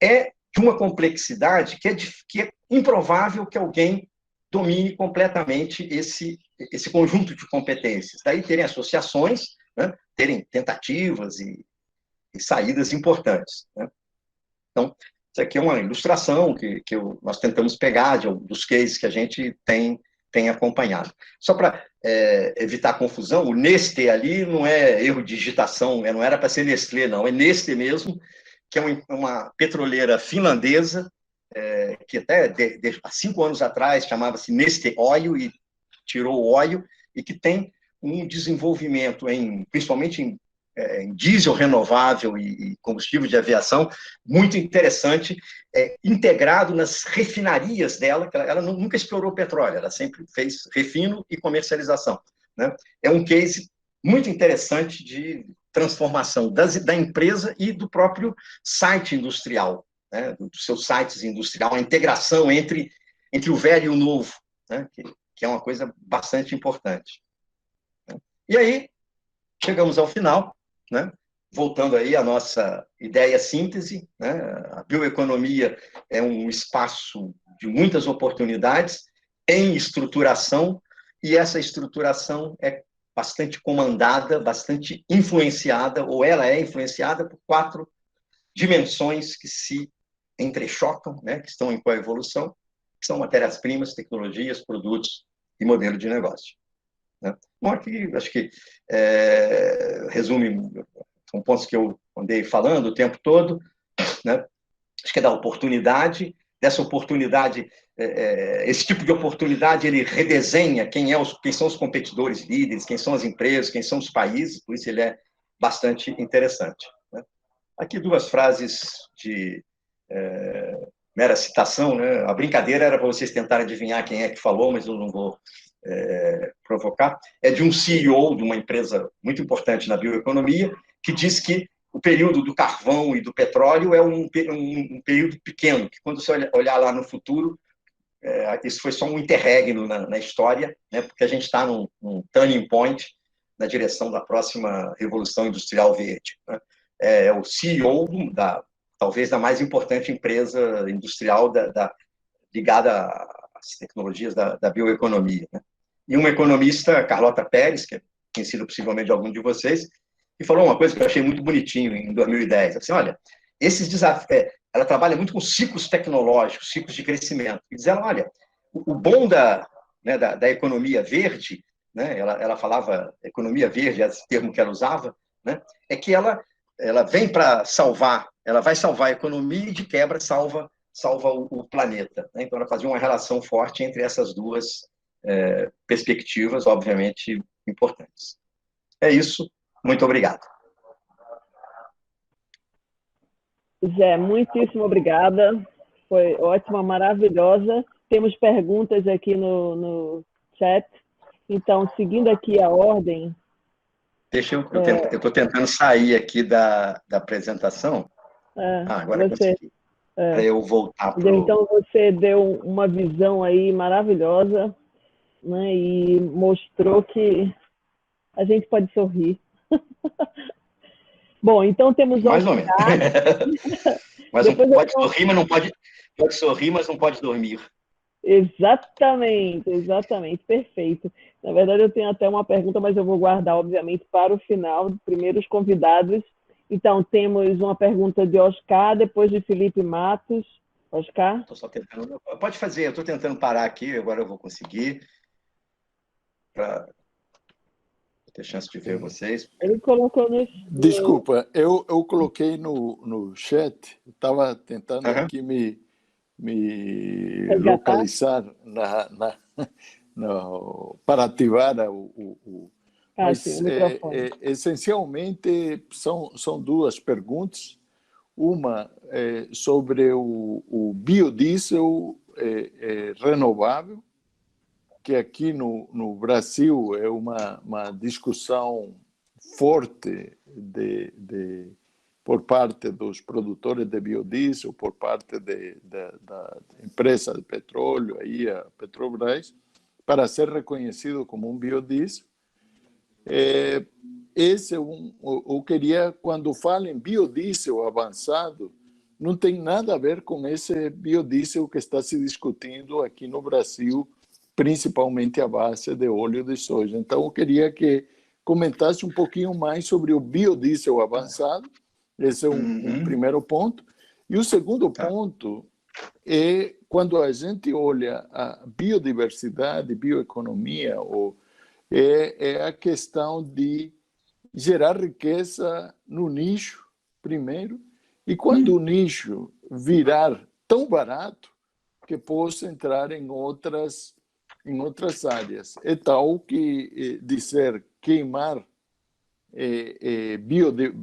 é de uma complexidade que é improvável que alguém domine completamente esse conjunto de competências. Daí terem associações, né? Terem tentativas e saídas importantes, né? Então, isso aqui é uma ilustração que nós tentamos pegar dos cases que a gente tem acompanhado. Só para evitar confusão, o Neste ali não é erro de digitação, não era para ser Nestlé, não, é Neste mesmo, que é uma petroleira finlandesa, que até há 5 anos atrás chamava-se Neste Oil, e tirou o óleo, e que tem um desenvolvimento, principalmente em diesel renovável e combustível de aviação, muito interessante, integrado nas refinarias dela, que ela nunca explorou petróleo, ela sempre fez refino e comercialização, né? É um case muito interessante de transformação da empresa e do próprio site industrial, né? Dos seus sites industrial, a integração entre o velho e o novo, né? Que é uma coisa bastante importante. E aí, chegamos ao final, né? Voltando aí à nossa ideia síntese, né? A bioeconomia é um espaço de muitas oportunidades em estruturação, e essa estruturação é bastante comandada, bastante influenciada, ou ela é influenciada por 4 dimensões que se entrechocam, né? Que estão em coevolução, que são matérias-primas, tecnologias, produtos e modelo de negócio, né? Bom, aqui acho que resume, são pontos que eu andei falando o tempo todo, né? Acho que é da oportunidade, dessa oportunidade, esse tipo de oportunidade, ele redesenha quem são os competidores líderes, quem são as empresas, quem são os países, por isso ele é bastante interessante, né? Aqui 2 frases de mera citação, né? A brincadeira era para vocês tentarem adivinhar quem é que falou, mas eu não vou provocar. É de um CEO de uma empresa muito importante na bioeconomia, que diz que o período do carvão e do petróleo é um período pequeno, que quando você olhar lá no futuro, isso foi só um interregno na história, né? Porque a gente está num turning point na direção da próxima Revolução Industrial Verde, né? É o CEO talvez da mais importante empresa industrial ligada às tecnologias da bioeconomia, né? E uma economista, Carlota Pérez, que é conhecida possivelmente de algum de vocês, que falou uma coisa que eu achei muito bonitinho em 2010, assim, olha, esses desafios, ela trabalha muito com ciclos tecnológicos, ciclos de crescimento, e diz ela, olha, o bom né, da economia verde, né, ela falava economia verde, é esse termo que ela usava, né, é que ela vem para salvar, ela vai salvar a economia e, de quebra, salva o planeta, né? Então, ela fazia uma relação forte entre essas duas perspectivas, obviamente, importantes. É isso. Muito obrigado. Zé, muitíssimo obrigada. Foi ótima, maravilhosa. Temos perguntas aqui no chat. Então, seguindo aqui a ordem... Eu estou tentando sair aqui da apresentação. Agora consegui. Para eu voltar para o... Então, você deu uma visão aí maravilhosa, né, e mostrou que a gente pode sorrir. Bom, então temos mais ou menos. Mas pode sorrir, mas não pode sorrir, mas não pode dormir. Exatamente, perfeito. Na verdade, eu tenho até uma pergunta, mas eu vou guardar, obviamente, para o final, primeiro os convidados. Então, temos uma pergunta de Oscar, depois de Felipe Matos. Oscar? Estou só tentando... Pode fazer, eu estou tentando parar aqui, agora eu vou conseguir. Para ter chance de ver vocês. Ele colocou no... Desculpa, eu coloquei no chat, estava tentando aqui me localizar para ativar mas, essencialmente, são duas perguntas. Uma sobre o biodiesel renovável, que aqui no Brasil é uma discussão forte por parte dos produtores de biodiesel, por parte da empresa de petróleo, aí a Petrobras, para ser reconhecido como um biodiesel. Eu queria, quando falo em biodiesel avançado, não tem nada a ver com esse biodiesel que está se discutindo aqui no Brasil, principalmente à base de óleo de soja. Então, eu queria que comentasse um pouquinho mais sobre o biodiesel avançado. Esse é um primeiro ponto. E o segundo ponto é quando a gente olha a biodiversidade, bioeconomia, é a questão de gerar riqueza no nicho, primeiro, e quando o nicho virar tão barato que possa entrar em outras áreas. É tal que dizer queimar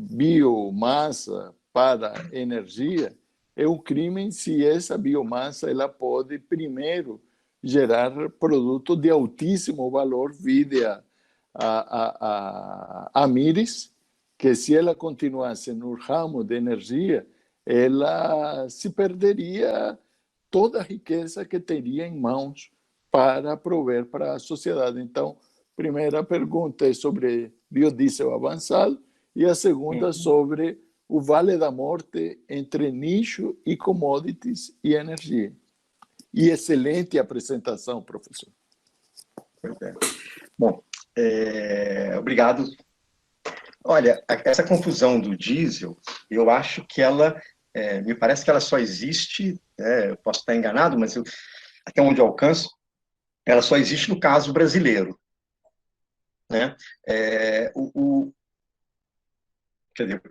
biomassa para energia é um crime se essa biomassa ela pode primeiro gerar produto de altíssimo valor, vide a Mires, que se ela continuasse no ramo de energia, ela se perderia toda a riqueza que teria em mãos para prover para a sociedade. Então, a primeira pergunta é sobre biodiesel avançado e a segunda sobre o vale da morte entre nicho e commodities e energia. E excelente apresentação, professor. Bom, obrigado. Olha, essa confusão do diesel, eu acho que ela, me parece que ela só existe, eu posso estar enganado, mas até onde eu alcanço, ela só existe no caso brasileiro, né? Quer dizer,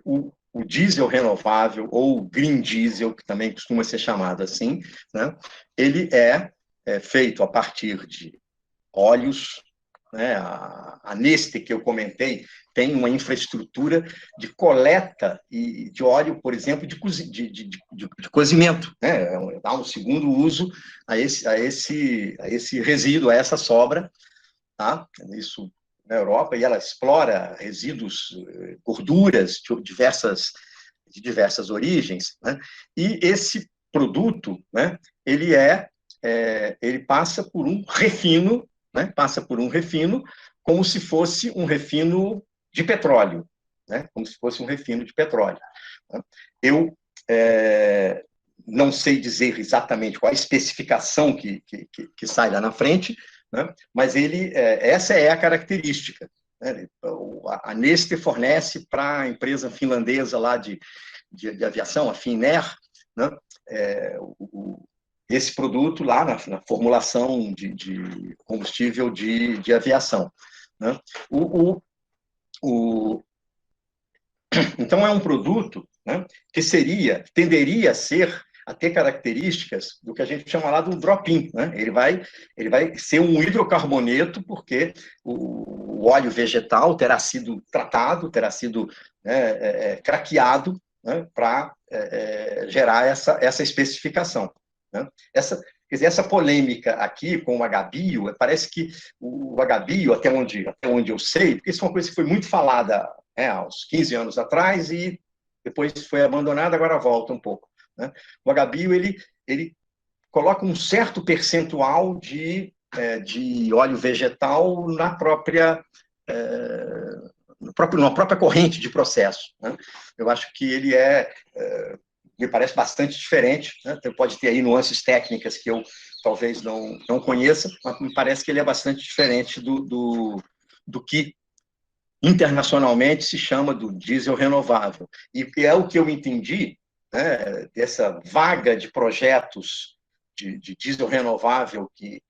o diesel renovável, ou green diesel, que também costuma ser chamado assim, né? Ele é feito a partir de óleos, né? A Neste, que eu comentei, tem uma infraestrutura de coleta de óleo, por exemplo, de cozimento, né? Dá um segundo uso a esse resíduo, a essa sobra, tá? Isso na Europa, e ela explora resíduos, gorduras de diversas origens, né? E esse produto, né, ele passa por um refino, né? Passa por um refino como se fosse um refino de petróleo, né? Como se fosse um refino de petróleo. Eu não sei dizer exatamente qual a especificação que sai lá na frente, né? Mas essa é a característica, né? A Neste fornece para a empresa finlandesa lá de aviação, a Finnair, né? Esse produto lá na formulação de combustível de aviação, né? Então, é um produto, né, que tenderia a ter características do que a gente chama lá do drop-in, né? Ele vai ser um hidrocarboneto, porque o óleo vegetal terá sido tratado, terá sido, né, craqueado, né, para gerar essa especificação, né? Quer dizer, essa polêmica aqui com o Agabio, parece que o Agabio, até onde eu sei, porque isso é uma coisa que foi muito falada, há uns 15 anos atrás, e depois foi abandonado, agora volta um pouco, né? O Agabio, ele coloca um certo percentual de óleo vegetal na própria corrente de processo, né? Eu acho que ele me parece bastante diferente, né? Pode ter aí nuances técnicas que eu talvez não conheça, mas me parece que ele é bastante diferente do que internacionalmente se chama do diesel renovável. E é o que eu entendi, né, dessa vaga de projetos de diesel renovável que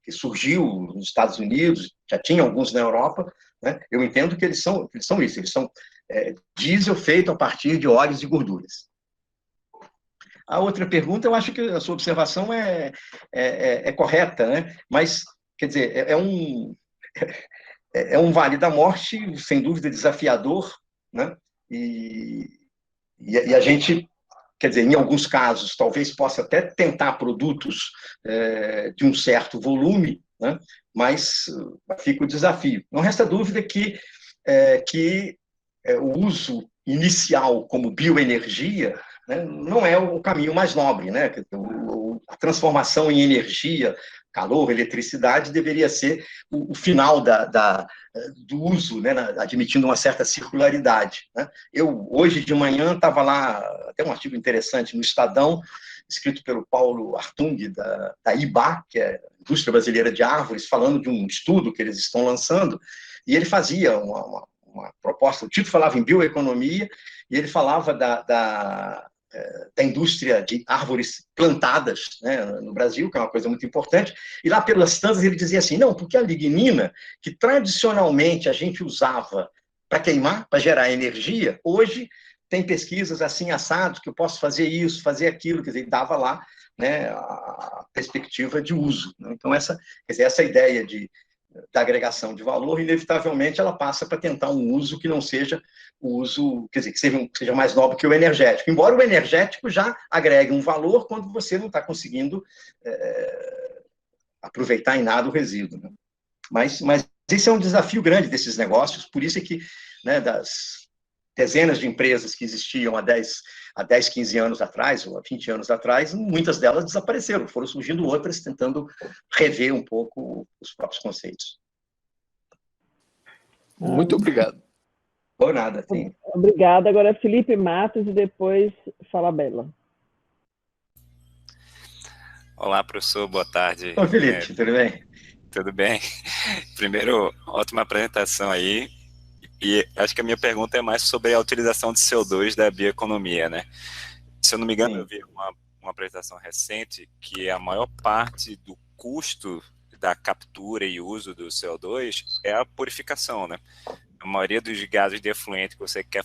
surgiu nos Estados Unidos, já tinha alguns na Europa, né? Eu entendo que eles são isso, eles são diesel feito a partir de óleos e gorduras. A outra pergunta, eu acho que a sua observação é correta, né? Mas, quer dizer, é um vale da morte, sem dúvida, desafiador, né? E a gente, quer dizer, em alguns casos, talvez possa até tentar produtos de um certo volume, né? Mas fica o desafio. Não resta dúvida que o uso inicial como bioenergia, né, não é o caminho mais nobre, né? A transformação em energia, calor, eletricidade, deveria ser o final do uso, né, admitindo uma certa circularidade, né? Eu, hoje de manhã, estava lá, até um artigo interessante no Estadão, escrito pelo Paulo Artung, da IBA, que é a Indústria Brasileira de Árvores, falando de um estudo que eles estão lançando, e ele fazia uma proposta, o título falava em bioeconomia, e ele falava da indústria de árvores plantadas, né, no Brasil, que é uma coisa muito importante, e lá pelas tantas ele dizia assim, não, porque a lignina, que tradicionalmente a gente usava para queimar, para gerar energia, hoje tem pesquisas assim, assados, que eu posso fazer isso, fazer aquilo, quer dizer, dava lá, né, a perspectiva de uso, né? Então, essa ideia da agregação de valor, inevitavelmente, ela passa para tentar um uso que não seja o uso, quer dizer, que seja mais nobre que o energético. Embora o energético já agregue um valor quando você não está conseguindo aproveitar em nada o resíduo, né? Mas esse é um desafio grande desses negócios, por isso é que, né, das dezenas de empresas que existiam há 10, 15 anos atrás, ou há 20 anos atrás, muitas delas desapareceram, foram surgindo outras tentando rever um pouco os próprios conceitos. Muito obrigado. Por nada. Sim. Obrigada. Agora Felipe Matos e depois Falabella. Olá, professor, boa tarde. Oi, Felipe, tudo bem? Tudo bem. Primeiro, ótima apresentação aí. E acho que a minha pergunta é mais sobre a utilização de CO2 da bioeconomia, né? Se eu não me engano, eu vi uma apresentação recente que a maior parte do custo da captura e uso do CO2 é a purificação, né? A maioria dos gases de efluente que você quer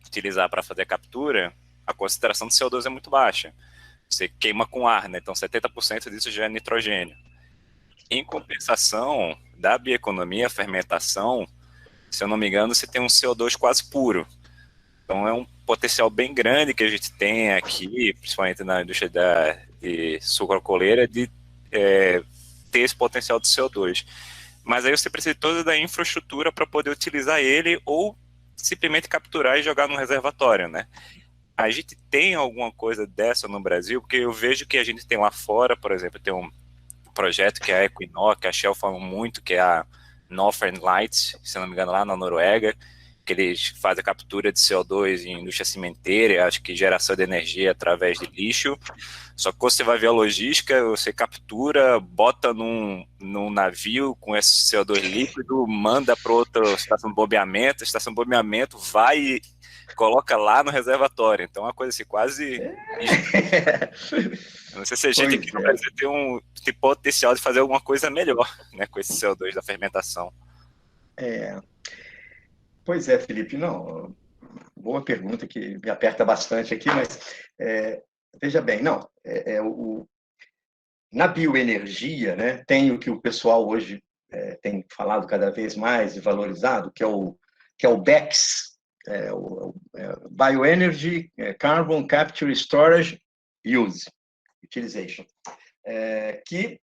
utilizar para fazer a captura, a concentração de CO2 é muito baixa. Você queima com ar, né? Então 70% disso já é nitrogênio. Em compensação da bioeconomia, a fermentação, se eu não me engano, você tem um CO2 quase puro. Então é um potencial bem grande que a gente tem aqui, principalmente na indústria de sucroalcooleira, de ter esse potencial de CO2. mas aí você precisa de toda a infraestrutura para poder utilizar ele ou simplesmente capturar e jogar num reservatório, né? A gente tem alguma coisa dessa no Brasil? Porque eu vejo que a gente tem lá fora, por exemplo, tem um projeto que é a Equinor, que a Shell fala muito, que é a Northern Lights, se não me engano, lá na Noruega, que eles fazem a captura de CO2 em indústria cimenteira, acho que geração de energia através de lixo. Só que quando você vai ver a logística, você captura, bota num navio com esse CO2 líquido, manda para outra estação de bombeamento, a estação de bombeamento vai e coloca lá no reservatório. Então é uma coisa assim, quase... Eu não sei se a gente aqui no Brasil tem potencial de fazer alguma coisa melhor, né, com esse CO2 da fermentação. Pois é, Felipe, não, boa pergunta que me aperta bastante aqui, mas veja bem, não, na bioenergia, né, tem o que o pessoal hoje tem falado cada vez mais e valorizado, que é o BECS, Bioenergy, Carbon Capture, Storage, Utilization, que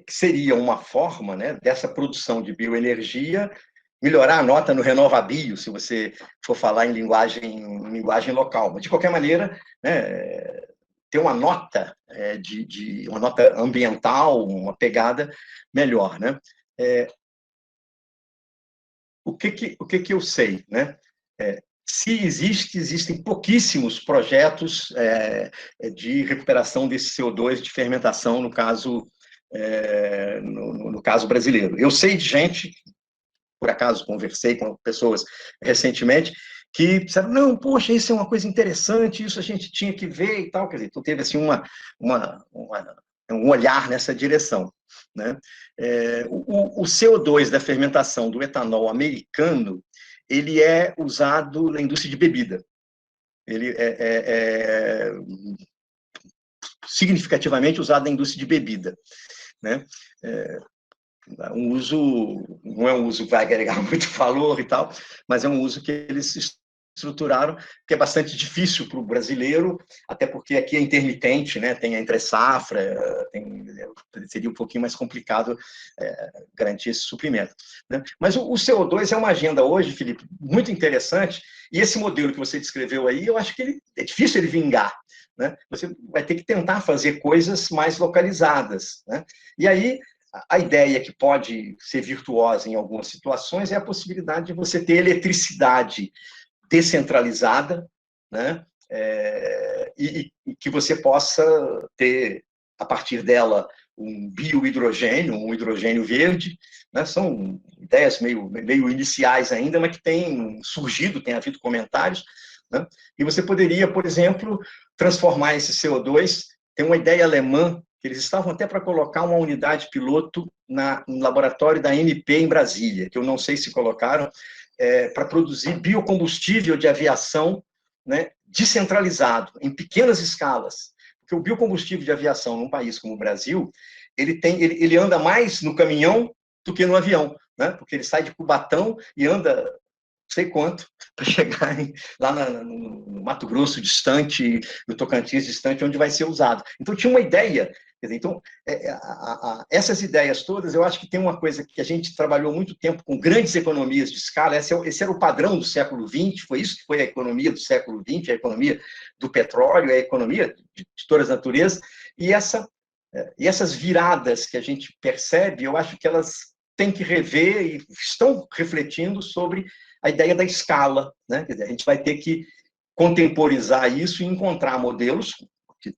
seria uma forma, né, dessa produção de bioenergia melhorar a nota no RenovaBio, se você for falar em linguagem local. Mas, de qualquer maneira, né, ter uma nota, uma nota ambiental, uma pegada melhor. Né? O que eu sei? Né? Se existem pouquíssimos projetos de recuperação desse CO2 de fermentação, no caso brasileiro. Eu sei de gente, por acaso conversei com pessoas recentemente, que disseram, não, poxa, isso é uma coisa interessante, isso a gente tinha que ver e tal, quer dizer, então teve assim um olhar nessa direção. Né? O CO2 da fermentação do etanol americano, ele é usado na indústria de bebida. Ele é significativamente usado na indústria de bebida. Né? Não é um uso que vai agregar muito valor e tal, mas é um uso que eles estruturaram, que é bastante difícil para o brasileiro, até porque aqui é intermitente, né? Tem a entre-safra, seria um pouquinho mais complicado garantir esse suprimento. Né? Mas o CO2 é uma agenda hoje, Felipe, muito interessante, e esse modelo que você descreveu aí, eu acho que é difícil ele vingar. Né? Você vai ter que tentar fazer coisas mais localizadas. Né? E aí, a ideia que pode ser virtuosa em algumas situações é a possibilidade de você ter eletricidade descentralizada, né? E que você possa ter, a partir dela, um biohidrogênio, um hidrogênio verde. Né? São ideias meio iniciais ainda, mas que têm surgido, tem havido comentários. Né? E você poderia, por exemplo, transformar esse CO2, tem uma ideia alemã, que eles estavam até para colocar uma unidade piloto no laboratório da ANP em Brasília, que eu não sei se colocaram, para produzir biocombustível de aviação, né, descentralizado, em pequenas escalas. Porque o biocombustível de aviação, num país como o Brasil, ele anda mais no caminhão do que no avião, né? Porque ele sai de Cubatão e anda não sei quanto, para chegar lá no Mato Grosso distante, no Tocantins distante, onde vai ser usado. Então, tinha uma ideia. Quer dizer, então, essas ideias todas, eu acho que tem uma coisa que a gente trabalhou muito tempo com grandes economias de escala, esse era o padrão do século XX, foi isso que foi a economia do século XX, a economia do petróleo, a economia de todas as naturezas, e essas viradas que a gente percebe, eu acho que elas têm que rever e estão refletindo sobre a ideia da escala. Né? Quer dizer, a gente vai ter que contemporizar isso e encontrar modelos que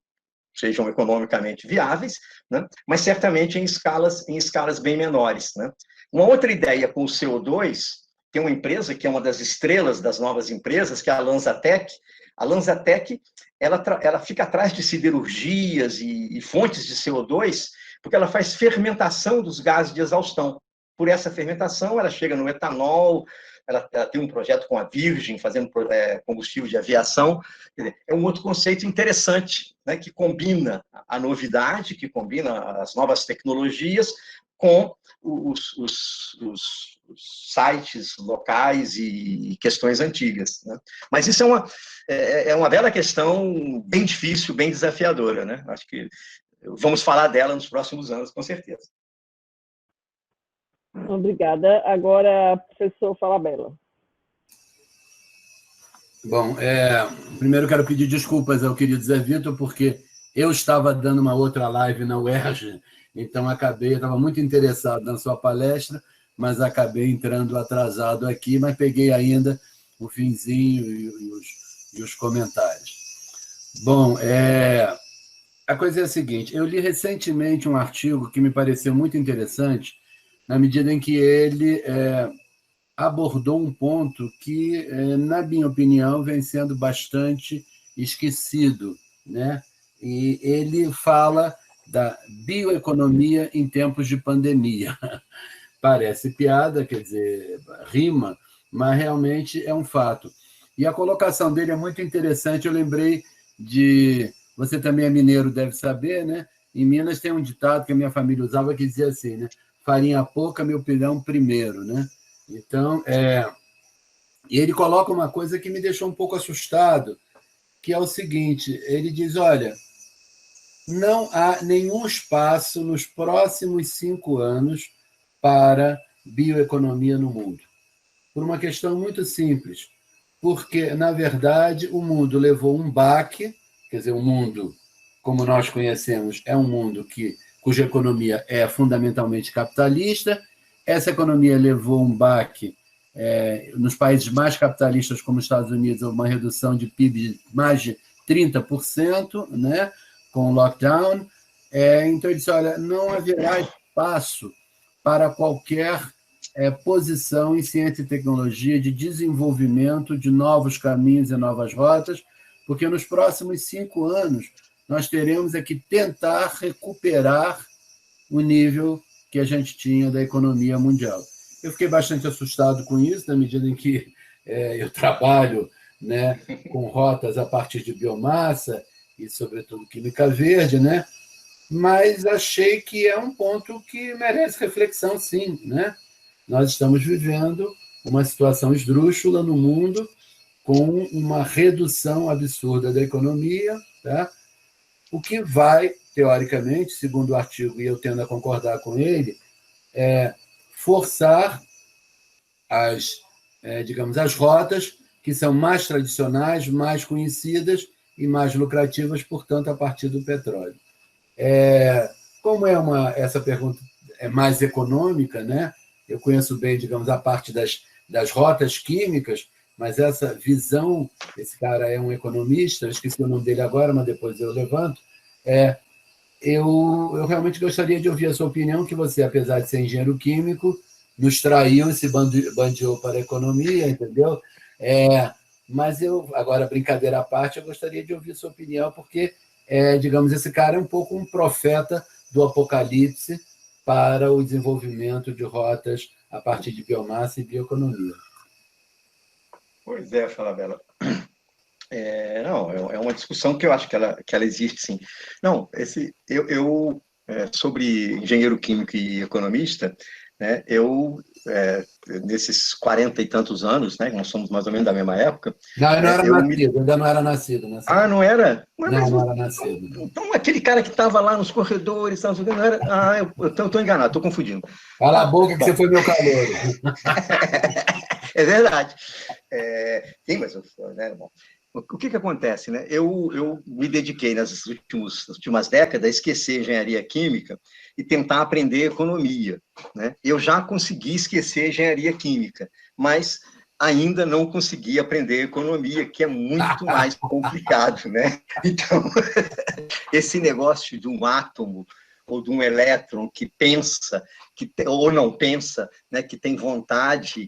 sejam economicamente viáveis, né? Mas certamente em escalas bem menores. Né? Uma outra ideia com o CO2, tem uma empresa que é uma das estrelas das novas empresas, que é a LanzaTech. A LanzaTech ela fica atrás de siderurgias e fontes de CO2, porque ela faz fermentação dos gases de exaustão. Por essa fermentação, ela chega no etanol, ela tem um projeto com a Virgin, fazendo combustível de aviação. É um outro conceito interessante, né, que combina a novidade, que combina as novas tecnologias com os sites locais e questões antigas. Né? Mas isso é uma bela questão, bem difícil, bem desafiadora. Né? Acho que vamos falar dela nos próximos anos, com certeza. Obrigada. Agora, professor Falabella. Bom, primeiro quero pedir desculpas ao querido Zé Vitor, porque eu estava dando uma outra live na UERJ, então estava muito interessado na sua palestra, mas acabei entrando atrasado aqui, mas peguei ainda o finzinho e os comentários. Bom, a coisa é a seguinte, eu li recentemente um artigo que me pareceu muito interessante, na medida em que ele abordou um ponto que, na minha opinião, vem sendo bastante esquecido, né? E ele fala da bioeconomia em tempos de pandemia. Parece piada, quer dizer, rima, mas realmente é um fato. E a colocação dele é muito interessante, eu lembrei de... Você também é mineiro, deve saber, né? Em Minas tem um ditado que a minha família usava que dizia assim, né? Farinha pouca, meu pilhão primeiro, né? Então, e ele coloca uma coisa que me deixou um pouco assustado, que é o seguinte, ele diz, olha, não há nenhum espaço nos próximos 5 anos para bioeconomia no mundo, por uma questão muito simples, porque, na verdade, o mundo levou um baque, quer dizer, o mundo, como nós conhecemos, é um mundo cuja economia é fundamentalmente capitalista, essa economia levou um baque nos países mais capitalistas, como os Estados Unidos, uma redução de PIB de mais de 30%, né, com o lockdown. Então, ele disse, olha, não haverá espaço para qualquer posição em ciência e tecnologia de desenvolvimento de novos caminhos e novas rotas, porque nos próximos 5 anos nós teremos que tentar recuperar o nível que a gente tinha da economia mundial. Eu fiquei bastante assustado com isso, na medida em que eu trabalho, né, com rotas a partir de biomassa e, sobretudo, química verde, né? Mas achei que é um ponto que merece reflexão, sim, né? Nós estamos vivendo uma situação esdrúxula no mundo, com uma redução absurda da economia, tá? O que vai, teoricamente, segundo o artigo, e eu tendo a concordar com ele, forçar digamos, as rotas que são mais tradicionais, mais conhecidas e mais lucrativas, portanto, a partir do petróleo. Como essa pergunta é mais econômica, né? Eu conheço bem, digamos, a parte das rotas químicas, mas essa visão, esse cara é um economista, eu esqueci o nome dele agora, mas depois eu levanto, eu realmente gostaria de ouvir a sua opinião, que você, apesar de ser engenheiro químico, nos traiu e se bandeou para a economia, entendeu? Mas agora, brincadeira à parte, eu gostaria de ouvir a sua opinião, porque, digamos, esse cara é um pouco um profeta do apocalipse para o desenvolvimento de rotas a partir de biomassa e bioeconomia. Pois é, Falabella. Não, é uma discussão que eu acho que ela existe, sim. Não, sobre engenheiro químico e economista, né, nesses 40 e tantos anos, né, nós somos mais ou menos da mesma época... Não, eu não era nascido, ainda não era nascido. Ah, não era? Não era nascido. Então, aquele cara que estava lá nos corredores, não era... eu estou enganado, estou confundindo. Cala a boca que você foi meu calor. É verdade. Sim, mas... Né, bom, o que acontece, né? Eu me dediquei nas últimas décadas a esquecer engenharia química e tentar aprender economia, né? Eu já consegui esquecer engenharia química, mas ainda não consegui aprender economia, que é muito mais complicado, né? Então, esse negócio de um átomo ou de um elétron que pensa, ou não pensa, né, que tem vontade,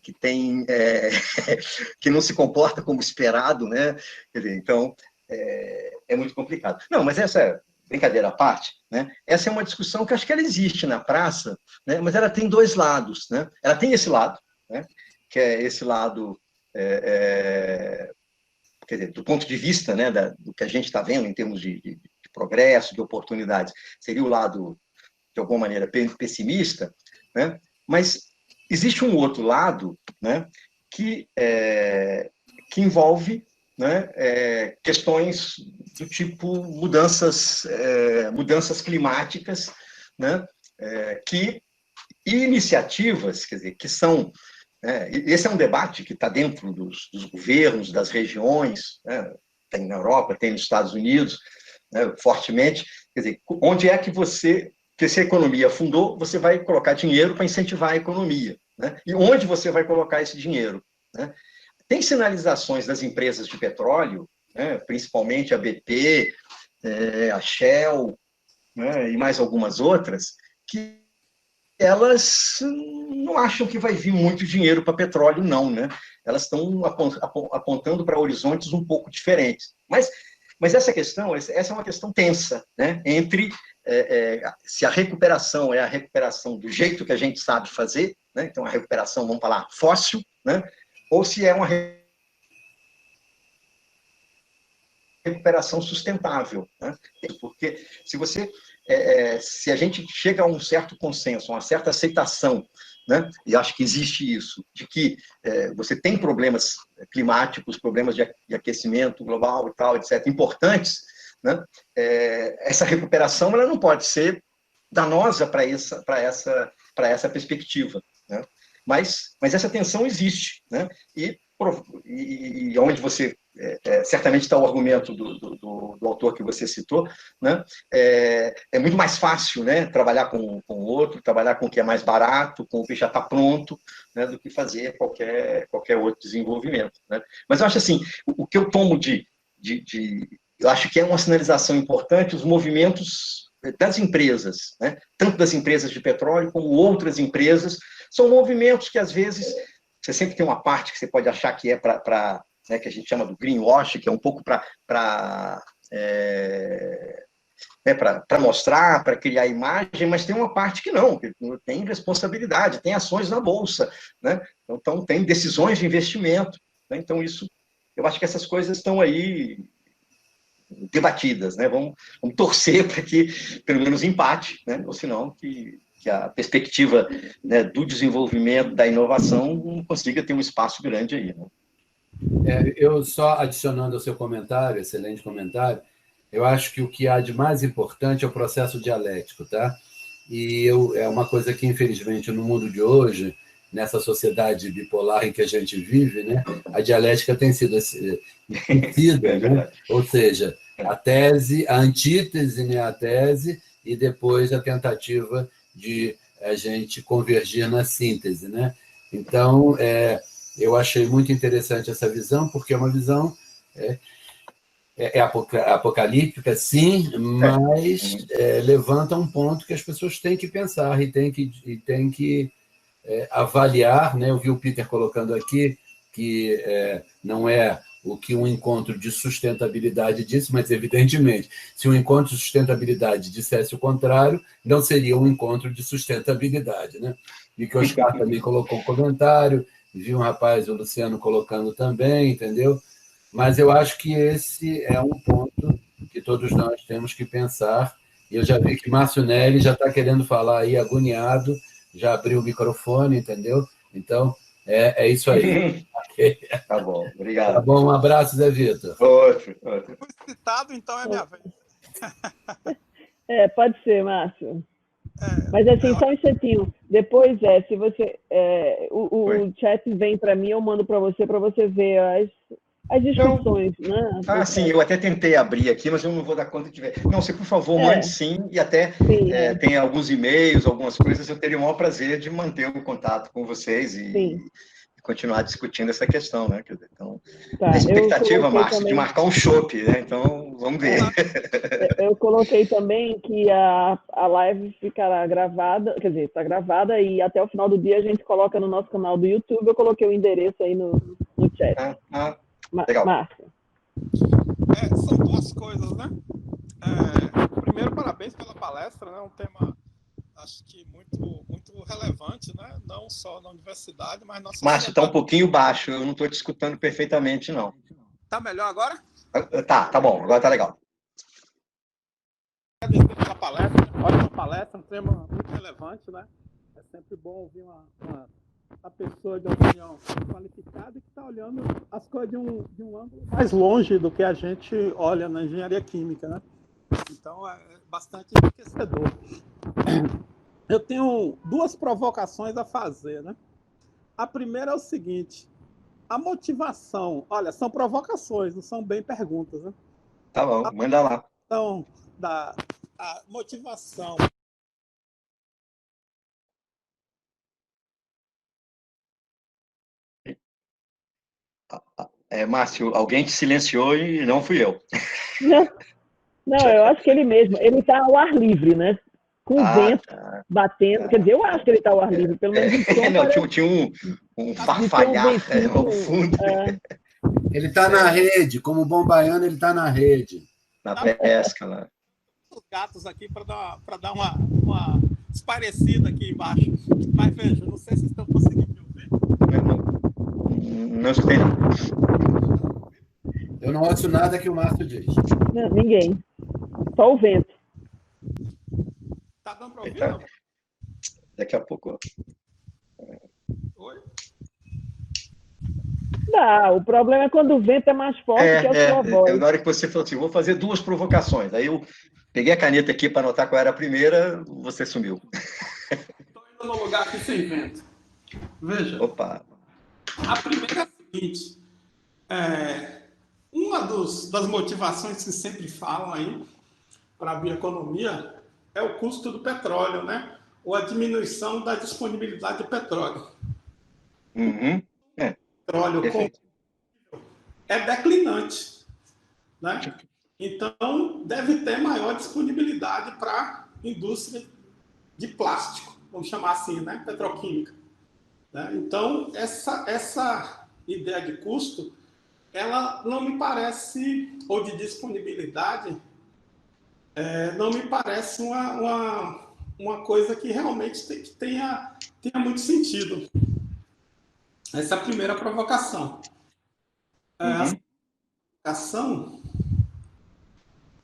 que não se comporta como esperado, né? Então, é muito complicado. Não, mas essa brincadeira à parte, né? Essa é uma discussão que acho que ela existe na praça, né? Mas ela tem 2 lados, né? Ela tem esse lado, né? Que é esse lado, quer dizer, do ponto de vista, né, do que a gente está vendo em termos de progresso, de oportunidades, seria o lado, de alguma maneira, pessimista, né? Mas existe um outro lado, né, que envolve, né, questões do tipo mudanças climáticas, né, que e iniciativas, quer dizer, que são... esse é um debate que está dentro dos governos, das regiões, né? Tem na Europa, tem nos Estados Unidos, né, fortemente. Quer dizer, onde é que você... Porque se a economia afundou, você vai colocar dinheiro para incentivar a economia, né? E onde você vai colocar esse dinheiro, né? Tem sinalizações das empresas de petróleo, né, principalmente a BP, a Shell, né, e mais algumas outras, que elas não acham que vai vir muito dinheiro para petróleo, não, né? Elas estão apontando para horizontes um pouco diferentes. Mas essa é uma questão tensa, né? Entre se a recuperação é a recuperação do jeito que a gente sabe fazer, né? Então a recuperação, vamos falar, fóssil, né? Ou se é uma recuperação sustentável, né? Porque se a gente chega a um certo consenso, a uma certa aceitação, né? E acho que existe isso, de que você tem problemas climáticos, problemas de aquecimento global e tal, etc., importantes, né? Essa recuperação ela não pode ser danosa para essa perspectiva, né? Mas essa tensão existe, né? E onde você certamente está o argumento do autor que você citou, né? É muito mais fácil, né, trabalhar com o outro, trabalhar com o que é mais barato, com o que já está pronto, né, do que fazer qualquer outro desenvolvimento, né? Mas eu acho assim, o que eu tomo eu acho que é uma sinalização importante, os movimentos das empresas, né? Tanto das empresas de petróleo como outras empresas, são movimentos que, às vezes, você sempre tem uma parte que você pode achar que é para né, que a gente chama do greenwash, que é um pouco para mostrar, para criar imagem, mas tem uma parte que não, que tem responsabilidade, tem ações na Bolsa, né? Então tem decisões de investimento, né? Então eu acho que essas coisas estão aí debatidas, né? Vamos torcer para que pelo menos empate, né? Ou senão que a perspectiva, né, do desenvolvimento, da inovação consiga ter um espaço grande aí, né? Eu só adicionando ao seu comentário, excelente comentário, eu acho que o que há de mais importante é o processo dialético, tá? E é uma coisa que, infelizmente, no mundo de hoje, nessa sociedade bipolar em que a gente vive, né, a dialética tem sido esquecida, né? Ou seja, a antítese, né, a tese, e depois a tentativa de a gente convergir na síntese, né? Então, eu achei muito interessante essa visão, porque é uma visão apocalíptica, sim, mas levanta um ponto que as pessoas têm que pensar e têm que avaliar, né? Eu vi o Peter colocando aqui que não é o que um encontro de sustentabilidade disse, mas, evidentemente, se um encontro de sustentabilidade dissesse o contrário, não seria um encontro de sustentabilidade, né? E que o Oscar também colocou um comentário, vi um rapaz, o Luciano, colocando também, entendeu? Mas eu acho que esse é um ponto que todos nós temos que pensar. E eu já vi que Márcio Neri já está querendo falar aí, agoniado, já abriu o microfone, entendeu? Então, é isso aí. Tá bom, obrigado. Tá bom, um abraço, Zé Vitor. Outro. Fui citado, então é minha vez. Pode ser, Márcio. Mas assim, só um instantinho. Depois, se você... o chat vem para mim, eu mando para você ver as discussões, né? Sim, eu até tentei abrir aqui, mas eu não vou dar conta de ver. Não, você, por favor, mande sim, e até tem alguns e-mails, algumas coisas, eu teria o maior prazer de manter o contato com vocês e continuar discutindo essa questão, né? Então, a expectativa, Márcio, de marcar um chopp, né? Então, vamos ver. Eu coloquei também que a live ficará gravada, quer dizer, está gravada, e até o final do dia a gente coloca no nosso canal do YouTube. Eu coloquei o endereço aí no chat. Legal. Márcio. São duas coisas, né? Primeiro, parabéns pela palestra, né? Um tema, acho que muito relevante, né? Não só na universidade, mas na sociedade. Márcio, está um pouquinho baixo, eu não estou te escutando perfeitamente, não. Tá melhor agora? Tá bom, agora tá legal. Agradecer pela palestra, ótima palestra, um tema muito relevante, né? É sempre bom ouvir a pessoa de opinião qualificada que está olhando as coisas de um ângulo mais longe do que a gente olha na engenharia química, né? Então, é bastante enriquecedor. eu tenho duas provocações a fazer, né? A primeira é o seguinte: a motivação, olha, são provocações, não são bem perguntas, né? Tá bom, manda lá. Então, a motivação. Márcio, alguém te silenciou e não fui eu. Não, não, eu acho que ele mesmo. Ele está ao ar livre, né? Com o vento Tá. batendo. Quer dizer, eu acho que ele está ao ar livre. Pelo menos o som Não, parece tinha um de ter farfalhar ventinho. ao fundo. Ele está na rede, como bom baiano, ele está na rede. Na pesca lá. Os gatos aqui para dar uma esparecida aqui embaixo. Mas veja, não sei se vocês estão conseguindo me ouvir. Não escutei, não. Eu não ouço nada que o Márcio diz. Não, ninguém. Só o vento. Tá dando para ouvir? Tá. Daqui a pouco. Oi? Dá, o problema é quando o vento é mais forte que a sua voz. Na hora que você falou assim, vou fazer duas provocações. Aí eu peguei a caneta aqui para anotar qual era a primeira, você sumiu. Estou indo no lugar aqui sem vento. Veja. Opa. A primeira é a seguinte. Uma das motivações que sempre falam aí para a bioeconomia é o custo do petróleo, né? Ou a diminuição da disponibilidade de petróleo. Uhum. Petróleo Perfeito. é declinante, né? Então, deve ter maior disponibilidade para a indústria de plástico, vamos chamar assim, né? Petroquímica. Né? Então, essa ideia de custo, ela não me parece, ou de disponibilidade, não me parece uma coisa que realmente tenha muito sentido. Essa é a primeira provocação. A segunda provocação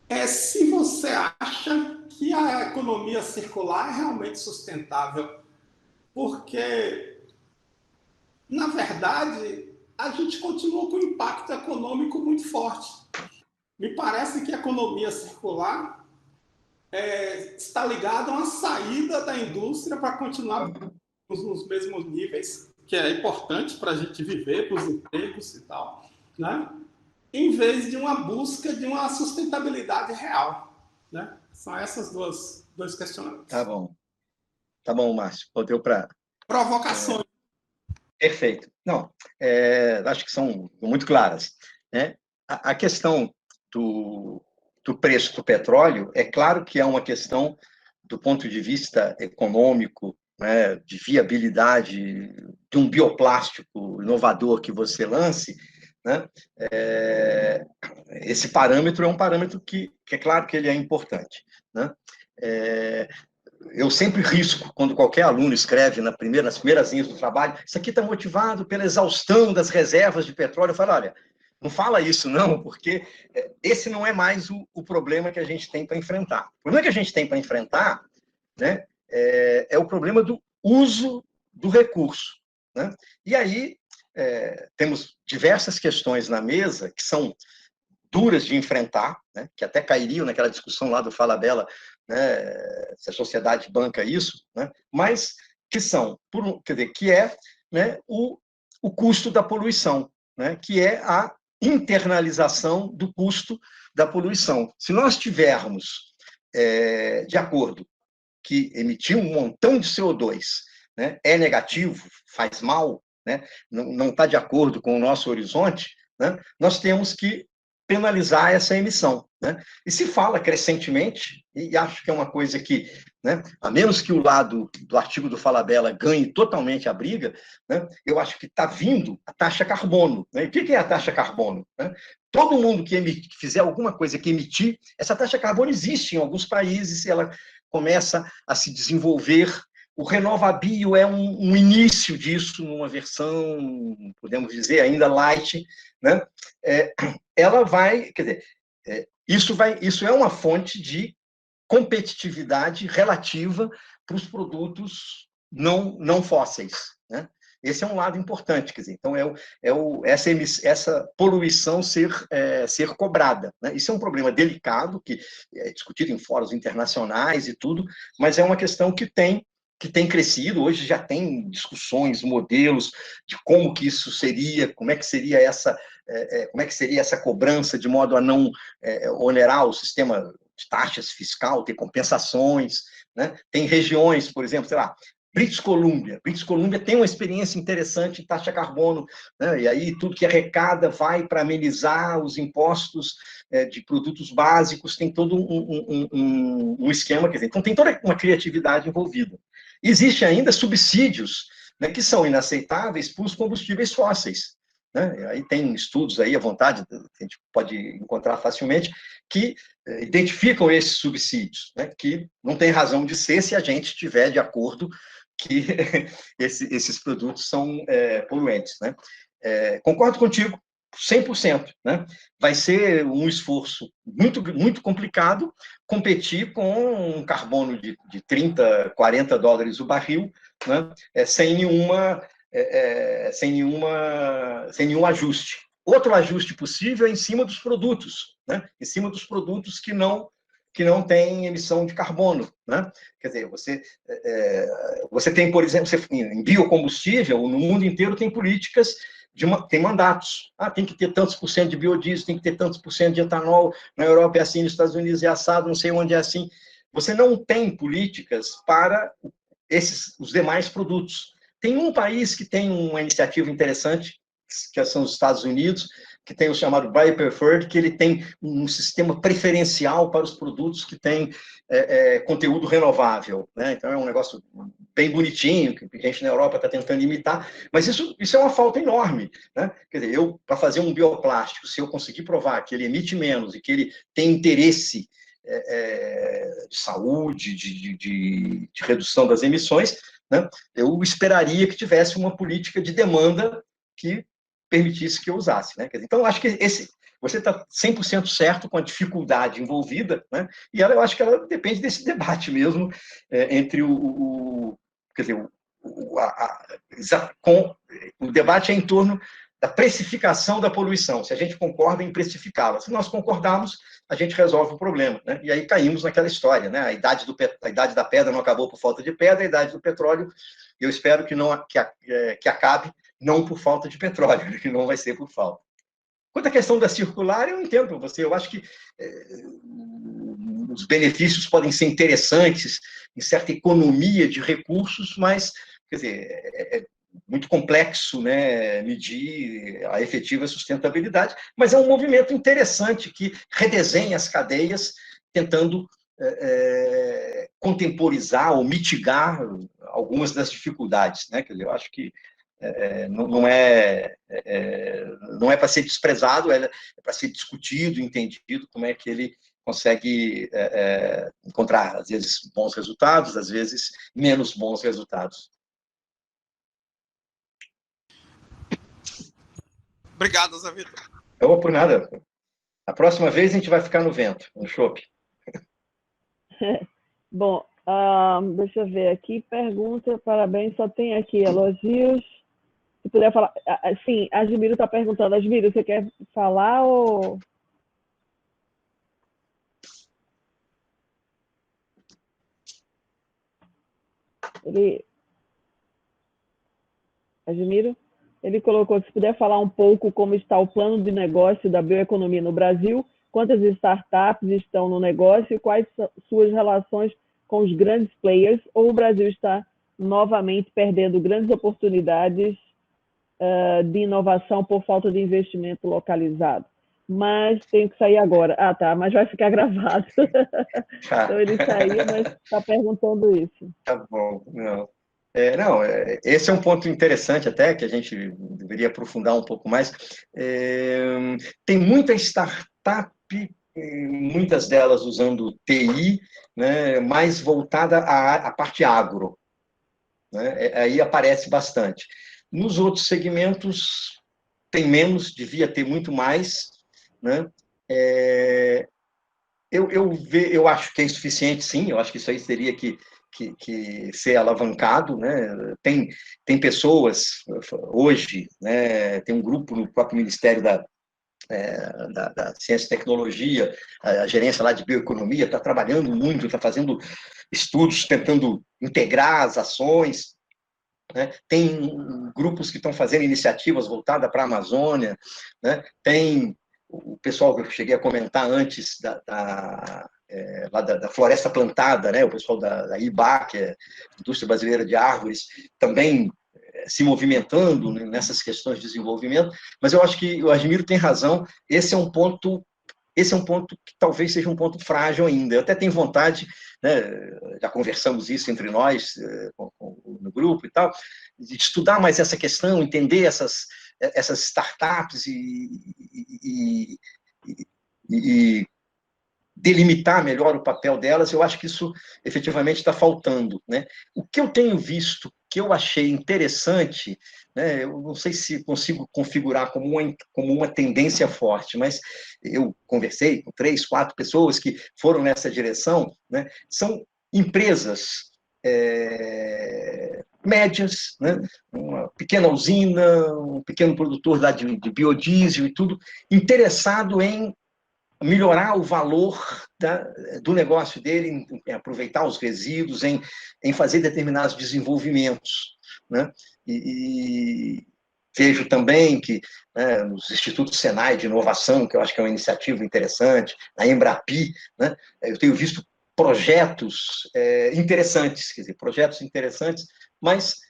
é se você acha que a economia circular é realmente sustentável. Porque, na verdade, a gente continua com um impacto econômico muito forte. Me parece que a economia circular está ligada a uma saída da indústria para continuar nos mesmos níveis, que é importante para a gente viver, para os empregos e tal, né? Em vez de uma busca de uma sustentabilidade real. Né? São essas dois questionamentos. Tá bom, Márcio. Deu para... Provocações. Perfeito. Não, acho que são muito claras. Né? A questão do preço do petróleo, é claro que é uma questão do ponto de vista econômico, né, de viabilidade de um bioplástico inovador que você lance, né? Esse parâmetro é um parâmetro que é claro que ele é importante. Né? Eu sempre risco, quando qualquer aluno escreve nas primeiras linhas do trabalho, isso aqui está motivado pela exaustão das reservas de petróleo. Eu falo, olha, não fala isso não, porque esse não é mais o problema que a gente tem para enfrentar. O problema que a gente tem para enfrentar, né, é o problema do uso do recurso. Né? E aí temos diversas questões na mesa que são duras de enfrentar, né, que até cairiam naquela discussão lá do Falabella, né, se a sociedade banca isso, né, mas que são, quer dizer, que é, né, o custo da poluição, né, que é a internalização do custo da poluição. Se nós tivermos de acordo que emitir um montão de CO2, né, é negativo, faz mal, né, não está de acordo com o nosso horizonte, né, nós temos que penalizar essa emissão. Né? E se fala crescentemente, e acho que é uma coisa que, né, a menos que o lado do artigo do Falabella ganhe totalmente a briga, né, eu acho que está vindo a taxa carbono. Né? E o que é a taxa carbono? Né? Todo mundo que fizer alguma coisa que emitir, essa taxa carbono existe em alguns países, ela começa a se desenvolver. O RenovaBio é um início disso, numa versão, podemos dizer, ainda light, né? Ela vai, quer dizer, isso é uma fonte de competitividade relativa para os produtos não fósseis, né? Esse é um lado importante, quer dizer, então essa poluição ser cobrada, né? Isso é um problema delicado que é discutido em fóruns internacionais e tudo, mas é uma questão que tem que tem crescido. Hoje já tem discussões, modelos de como que isso seria, como é que seria essa cobrança de modo a não onerar o sistema de taxas fiscal, ter compensações, né? Tem regiões, por exemplo, sei lá, British Columbia tem uma experiência interessante em taxa carbono, né? E aí tudo que arrecada vai para amenizar os impostos de produtos básicos, tem todo um esquema, quer dizer, então tem toda uma criatividade envolvida. Existem ainda subsídios, né, que são inaceitáveis para os combustíveis fósseis, né? Aí tem estudos aí à vontade, que a gente pode encontrar facilmente, que identificam esses subsídios, né, que não tem razão de ser se a gente estiver de acordo que esses produtos são poluentes, né? Concordo contigo, 100%, né? Vai ser um esforço muito, muito complicado competir com um carbono de 30, 40 dólares o barril, né? Sem nenhum ajuste. Outro ajuste possível é em cima dos produtos, né? Em cima dos produtos que não têm emissão de carbono, né? Quer dizer, você tem, por exemplo, em biocombustível, no mundo inteiro tem políticas, tem mandatos. Tem que ter tantos % de biodiesel, tem que ter tantos % de etanol, na Europa é assim, nos Estados Unidos é assado, não sei onde é assim. Você não tem políticas para os demais produtos. Tem um país que tem uma iniciativa interessante, que são os Estados Unidos, que tem o chamado Buy Preferred, que ele tem um sistema preferencial para os produtos que têm conteúdo renovável, né? Então, é um negócio bem bonitinho, que a gente na Europa está tentando imitar, mas isso é uma falta enorme, né? Quer dizer, para fazer um bioplástico, se eu conseguir provar que ele emite menos e que ele tem interesse de saúde, de redução das emissões, né, eu esperaria que tivesse uma política de demanda que permitisse que eu usasse, né? Então, eu acho que você está 100% certo com a dificuldade envolvida, né? E eu acho que ela depende desse debate mesmo entre quer dizer, o debate é em torno da precificação da poluição, se a gente concorda em precificá-la. Se nós concordarmos, a gente resolve o problema, né? E aí caímos naquela história, né? A idade da pedra não acabou por falta de pedra, a idade do petróleo, eu espero que acabe não por falta de petróleo, que não vai ser por falta. Quanto à questão da circular, eu entendo você, eu acho que os benefícios podem ser interessantes em certa economia de recursos, mas, quer dizer, é muito complexo, né, medir a efetiva sustentabilidade, mas é um movimento interessante que redesenha as cadeias, tentando contemporizar ou mitigar algumas das dificuldades, né? Quer dizer, eu acho que não é para ser desprezado, é para ser discutido, entendido como é que ele consegue encontrar, às vezes, bons resultados, às vezes, menos bons resultados. Obrigado, Zé Vitor. Eu por nada. A próxima vez a gente vai ficar no vento, no chopp. Bom, deixa eu ver aqui, pergunta, parabéns, só tem aqui elogios. Se puder falar, sim, a Asmiro está perguntando, Asmiro, você quer falar ou... Asmiro? Ele colocou, se puder falar um pouco como está o plano de negócio da bioeconomia no Brasil, quantas startups estão no negócio e quais são suas relações com os grandes players, ou o Brasil está novamente perdendo grandes oportunidades de inovação por falta de investimento localizado. Mas tenho que sair agora. Tá, mas vai ficar gravado. Então ele saiu, mas está perguntando isso. Tá bom, não. Esse é um ponto interessante até, que a gente deveria aprofundar um pouco mais. Tem muita startup, muitas delas usando TI, né, mais voltada à parte agro, né, aí aparece bastante. Nos outros segmentos, tem menos, devia ter muito mais, né? Eu acho que é insuficiente, sim, eu acho que isso aí teria que ser alavancado, né? Tem pessoas, hoje, né, tem um grupo no próprio Ministério da Ciência e Tecnologia, a gerência lá de bioeconomia está trabalhando muito, está fazendo estudos tentando integrar as ações, né? Tem grupos que estão fazendo iniciativas voltadas para a Amazônia, né? Tem o pessoal que eu cheguei a comentar antes lá da Floresta Plantada, né? O pessoal da IBA, que é Indústria Brasileira de Árvores, também se movimentando nessas questões de desenvolvimento, mas eu acho que o Argemiro tem razão, esse é um ponto que talvez seja um ponto frágil ainda. Eu até tenho vontade, né, já conversamos isso entre nós, no grupo e tal, de estudar mais essa questão, entender essas startups e delimitar melhor o papel delas. Eu acho que isso efetivamente está faltando, né? O que eu tenho visto, que eu achei interessante, né, eu não sei se consigo configurar como uma tendência forte, mas eu conversei com 3, 4 pessoas que foram nessa direção, né, são empresas médias, né, uma pequena usina, um pequeno produtor lá de biodiesel e tudo, interessado em melhorar o valor do negócio dele, em aproveitar os resíduos, em fazer determinados desenvolvimentos, né? E vejo também que, né, nos institutos Senai de inovação, que eu acho que é uma iniciativa interessante, na Embrapi, né, eu tenho visto projetos interessantes, quer dizer, projetos interessantes, mas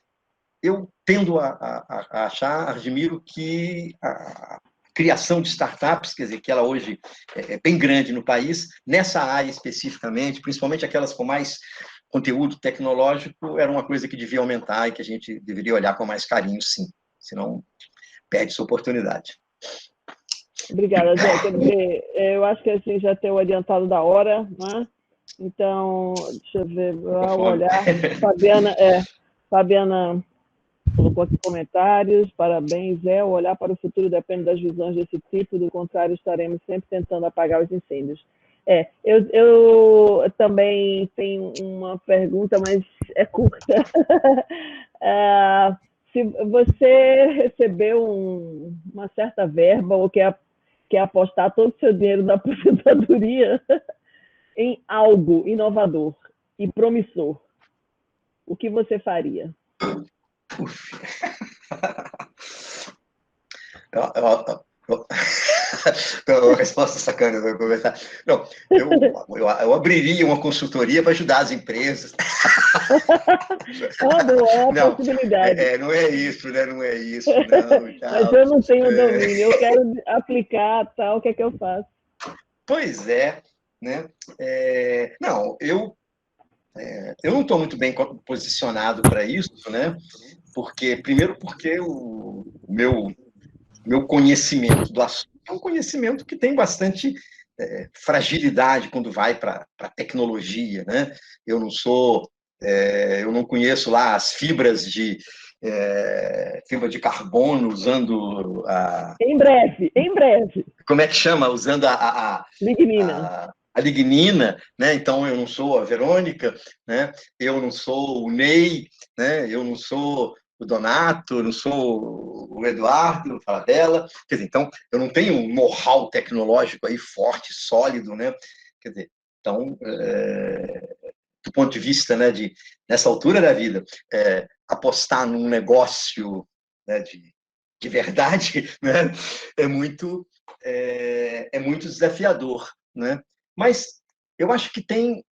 eu tendo a achar, Argemiro, que a criação de startups, quer dizer, que ela hoje é bem grande no país, nessa área especificamente, principalmente aquelas com mais conteúdo tecnológico, era uma coisa que devia aumentar e que a gente deveria olhar com mais carinho, sim, senão perde sua oportunidade. Obrigada, Zé. Quer dizer, eu acho que assim já tem o adiantado da hora, né? Então, deixa eu ver, vou olhar. Fabiana colocou aqui comentários. Parabéns, Zé. O olhar para o futuro depende das visões desse tipo, do contrário, estaremos sempre tentando apagar os incêndios. Eu também tenho uma pergunta, mas é curta. Se você recebeu uma certa verba ou quer apostar todo o seu dinheiro da aposentadoria em algo inovador e promissor, o que você faria? Uma resposta sacana, eu vou comentar. Não, eu abriria uma consultoria para ajudar as empresas. É uma possibilidade. Não é isso, né? Não é isso, não. Mas eu não tenho domínio, eu quero aplicar tal, o que é que eu faço? Pois é, né? Não, eu não estou muito bem posicionado para isso, né? Primeiro porque o meu conhecimento do assunto é um conhecimento que tem bastante fragilidade quando vai para a tecnologia, né? Eu não conheço lá as fibras de carbono usando Em breve. Como é que chama? Usando a lignina. A lignina, né? Então eu não sou a Verônica, né? Eu não sou o Ney, né? Eu não sou o Donato, eu não sou o Eduardo, fala dela. Quer dizer, então eu não tenho um know-how tecnológico aí forte, sólido, né? Quer dizer, então do ponto de vista, né, nessa altura da vida, apostar num negócio, né, de verdade, né, é muito desafiador, né? Mas eu acho que tem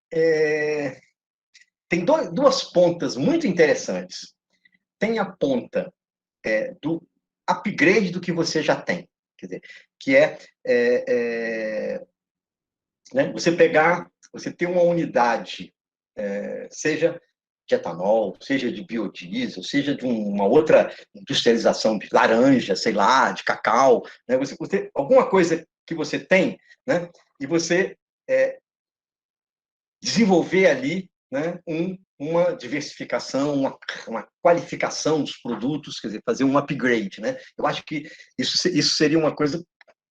duas pontas muito interessantes. Tem a ponta do upgrade do que você já tem, quer dizer, que né, você ter uma unidade, seja de etanol, seja de biodiesel, seja de uma outra industrialização de laranja, sei lá, de cacau, né? Você alguma coisa que você tem, né? E você desenvolver ali, né, uma diversificação, uma qualificação dos produtos, quer dizer, fazer um upgrade, né? Eu acho que isso seria uma coisa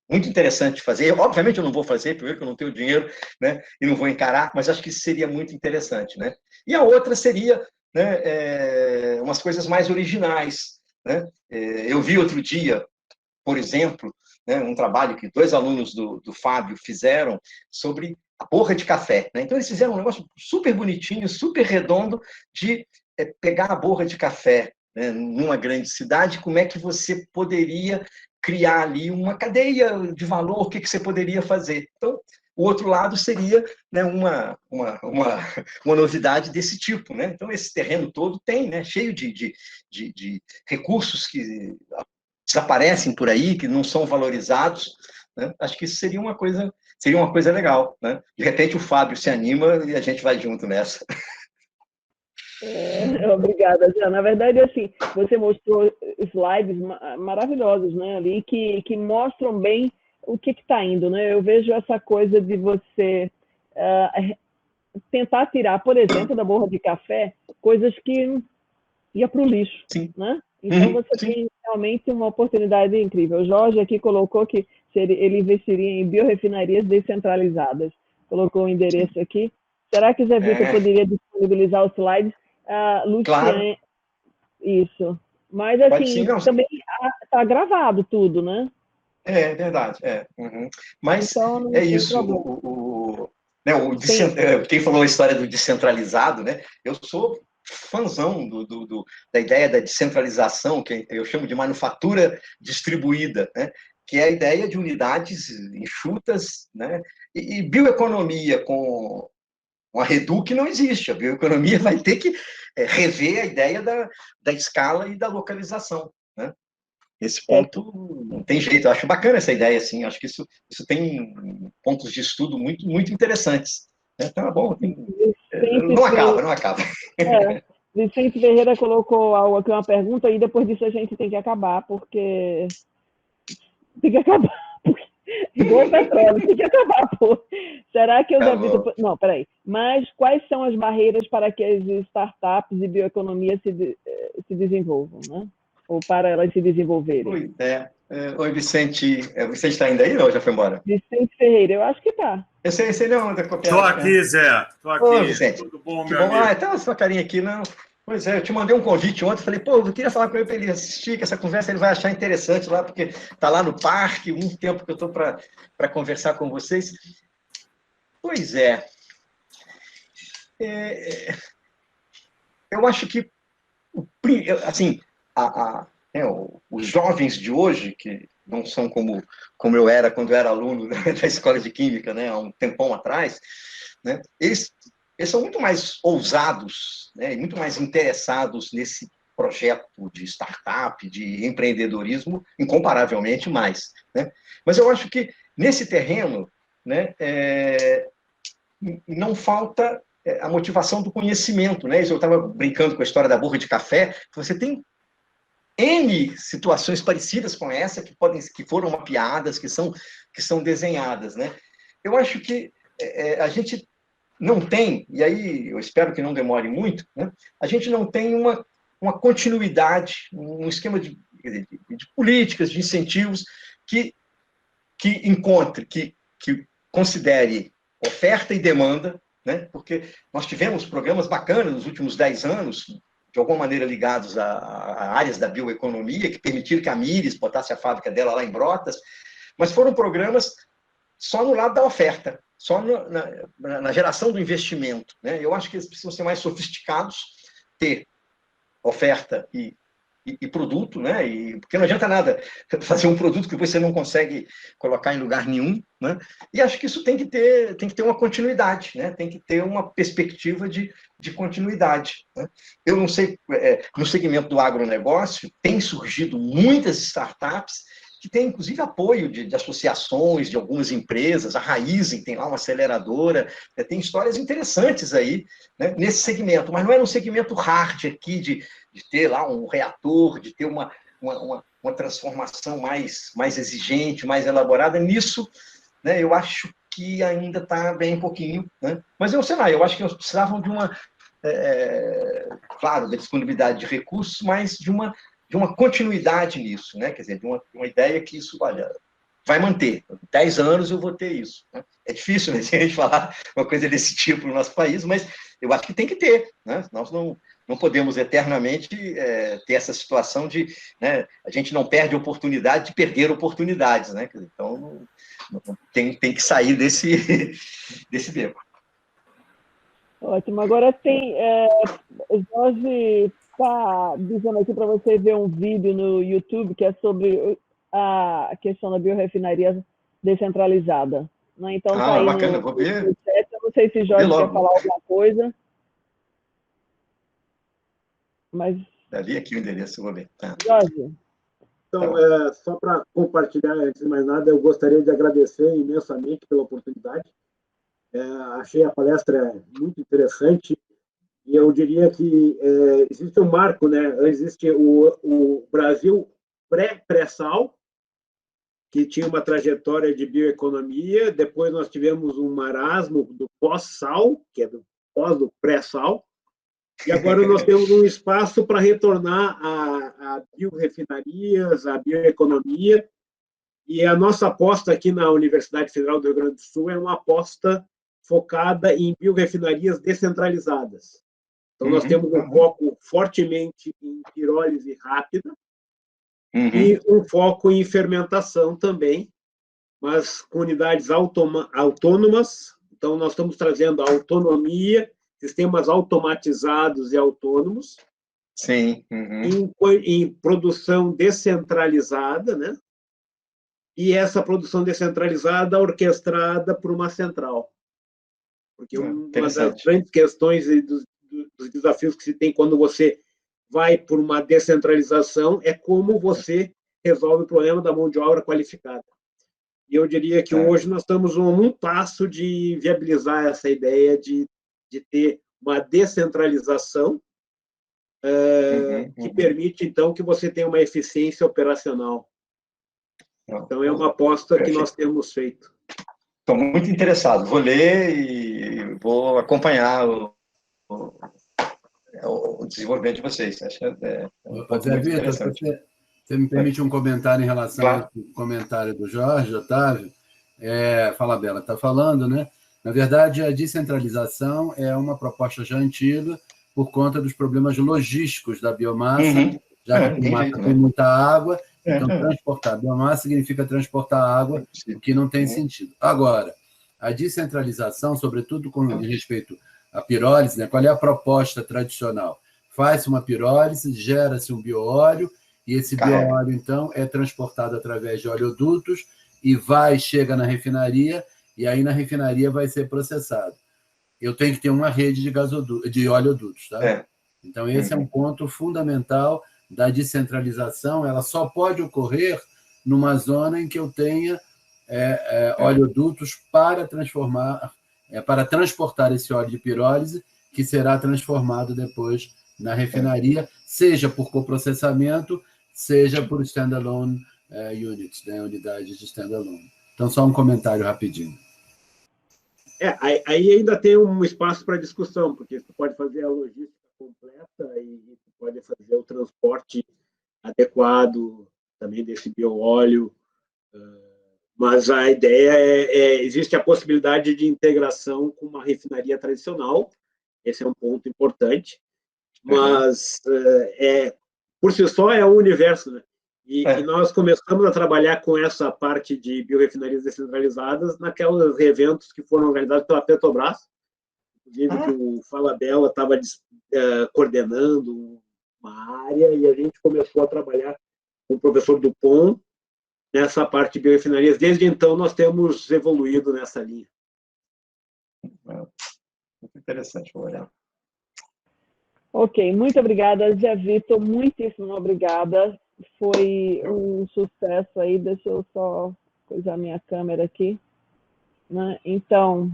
muito interessante de fazer. Obviamente eu não vou fazer, primeiro que eu não tenho dinheiro, né, e não vou encarar, mas acho que isso seria muito interessante, né? E a outra seria, né, umas coisas mais originais, né? Eu vi outro dia, por exemplo, né, um trabalho que 2 alunos do Fábio fizeram sobre a borra de café, né? Então, eles fizeram um negócio super bonitinho, super redondo, de pegar a borra de café, né, numa grande cidade, como é que você poderia criar ali uma cadeia de valor, o que você poderia fazer. Então, o outro lado seria, né, uma novidade desse tipo, né? Então, esse terreno todo tem, né, cheio de recursos que desaparecem por aí, que não são valorizados, né? Acho que isso seria uma coisa legal, né? De repente o Fábio se anima e a gente vai junto nessa. Obrigada, Jean. Na verdade, assim, você mostrou slides maravilhosos, né, ali, que mostram bem o que está indo, né? Eu vejo essa coisa de você tentar tirar, por exemplo, da borra de café, coisas que ia para o lixo, Sim. né? Então, você Sim. tem realmente uma oportunidade incrível. O Jorge aqui colocou que ele investiria em biorefinarias descentralizadas. Colocou o endereço aqui. Será que o Zé Vitor poderia disponibilizar os slides? Luciane, Claro. Isso. Mas, assim, também está gravado tudo, né? É verdade. Mas então, não é tem isso. Quem falou a história do descentralizado, né? Eu sou fãzão da ideia da descentralização, que eu chamo de manufatura distribuída, né? Que é a ideia de unidades enxutas, né? E bioeconomia com a Reduc não existe. A bioeconomia vai ter que rever a ideia da escala e da localização, né? Esse ponto não tem jeito. Eu acho bacana essa ideia, assim. Acho que isso tem pontos de estudo muito, muito interessantes. Então, é bom. Não acaba. Vicente Ferreira colocou aqui uma pergunta e depois disso a gente tem que acabar, porque tem que acabar. Igual o petróleo, tem que acabar, pô. Será que eu devido... Não, peraí. Mas quais são as barreiras para que as startups e bioeconomia se desenvolvam, né? Ou para elas se desenvolverem? Oi, Vicente. O Vicente está ainda aí ou já foi embora? Vicente Ferreira, eu acho que está. Esse não, da cooperativa. Estou aqui, Zé. Estou aqui. Ô, Vicente. Tudo bom, que meu amigo? Então, a sua carinha aqui, não... Pois é, eu te mandei um convite ontem, falei, eu queria falar com ele para ele assistir, que essa conversa ele vai achar interessante lá, porque está lá no parque, muito tempo que eu estou para conversar com vocês. Pois é. Eu acho que, assim, os jovens de hoje, que não são como eu era quando eu era aluno da escola de Química, né, há um tempão atrás, né, eles são muito mais ousados, né, e muito mais interessados nesse projeto de startup, de empreendedorismo, incomparavelmente mais, né? Mas eu acho que, nesse terreno, né, não falta a motivação do conhecimento, né? Eu estava brincando com a história da borra de café. Você tem N situações parecidas com essa que foram mapeadas, que são desenhadas, né? Eu acho que a gente não tem, e aí eu espero que não demore muito, né? A gente não tem uma continuidade, um esquema de políticas, de incentivos que encontre, que considere oferta e demanda, né? Porque nós tivemos programas bacanas nos últimos 10 anos, de alguma maneira ligados a áreas da bioeconomia, que permitiram que a Mires botasse a fábrica dela lá em Brotas, mas foram programas só no lado da oferta, só na geração do investimento, né? Eu acho que eles precisam ser mais sofisticados, ter oferta e produto, né? Porque não adianta nada fazer um produto que você não consegue colocar em lugar nenhum, né? E acho que isso tem que ter uma continuidade, né? Tem que ter uma perspectiva de continuidade, né? Eu não sei, no segmento do agronegócio, tem surgido muitas startups que têm, inclusive, apoio de associações, de algumas empresas. A Raizen tem lá uma aceleradora, tem histórias interessantes aí, né, nesse segmento, mas não é um segmento hard aqui de ter lá um reator, de ter uma transformação mais exigente, mais elaborada. Nisso, né, eu acho que ainda está bem pouquinho, né? Mas eu sei lá, eu acho que eles precisavam de claro, da disponibilidade de recursos, mas de uma continuidade nisso, né? Quer dizer, de uma ideia que isso, olha, vai manter. 10 anos eu vou ter isso, né? É difícil, né, a gente falar uma coisa desse tipo no nosso país, mas eu acho que tem que ter, né? Nós não podemos eternamente ter essa situação de, né, a gente não perde a oportunidade de perder oportunidades, né? Então, tem que sair desse beco. Ótimo. Agora tem... Jorge está dizendo aqui para você ver um vídeo no YouTube que é sobre a questão da biorefinaria descentralizada. Né? Então, está aí bacana, vou ver. no chat. Eu não sei se Jorge quer falar alguma coisa. Mas... Ali aqui o endereço, vou ver. Tá. Jorge. Então, só para compartilhar, antes de mais nada, eu gostaria de agradecer imensamente pela oportunidade. Achei a palestra muito interessante e eu diria que existe um marco, né? Existe o Brasil pré-sal, que tinha uma trajetória de bioeconomia, depois nós tivemos um marasmo do pós-sal, que é do pré-sal, e agora nós temos um espaço para retornar a biorefinarias, a bioeconomia, e a nossa aposta aqui na Universidade Federal do Rio Grande do Sul é uma aposta focada em biorefinarias descentralizadas. Então, nós temos um foco fortemente em pirólise rápida e um foco em fermentação também, mas com unidades autônomas. Então, nós estamos trazendo a autonomia, sistemas automatizados e autônomos, sim, em produção descentralizada, né? E essa produção descentralizada orquestrada por uma central. Porque uma das grandes questões e dos desafios que se tem quando você vai por uma descentralização é como você resolve o problema da mão de obra qualificada. E eu diria que hoje nós estamos a um passo de viabilizar essa ideia de ter uma descentralização que permite, então, que você tenha uma eficiência operacional. Então, é uma aposta que nós temos feito. Estou muito interessado. Vou ler e vou acompanhar o desenvolvimento de vocês. Acho que Zé Vitor, você me permite um comentário em relação ao comentário do Jorge, Otávio? Fala, Bela, está falando, né? Na verdade, a descentralização é uma proposta já antiga por conta dos problemas logísticos da biomassa, já que a biomassa tem muita água, então transportar biomassa significa transportar água, o que não tem sentido. Agora, a descentralização, sobretudo com respeito à pirólise, né? Qual é a proposta tradicional? Faz-se uma pirólise, gera-se um bioóleo, e esse bioóleo, então, é transportado através de oleodutos e chega na refinaria, e aí na refinaria vai ser processado. Eu tenho que ter uma rede de oleodutos. Tá? Então, esse é um ponto fundamental da descentralização. Ela só pode ocorrer numa zona em que eu tenha oleodutos para transportar esse óleo de pirólise, que será transformado depois na refinaria, seja por coprocessamento, seja por standalone units, né? Unidades de standalone. Então, só um comentário rapidinho. Aí ainda tem um espaço para discussão, porque você pode fazer a logística completa e pode fazer o transporte adequado também desse bioóleo, mas a ideia existe a possibilidade de integração com uma refinaria tradicional, esse é um ponto importante, mas por si só é um universo, né? E nós começamos a trabalhar com essa parte de biorefinarias descentralizadas naqueles eventos que foram organizados pela Petrobras, inclusive que o Fala Bela estava coordenando uma área, e a gente começou a trabalhar com o professor Dupont nessa parte de biorefinarias. Desde então, nós temos evoluído nessa linha. Muito interessante, vou olhar. Ok, muito obrigada, Zé Vitor, muitíssimo obrigada. Foi um sucesso aí. Deixa eu só coisar minha câmera aqui. Né? Então,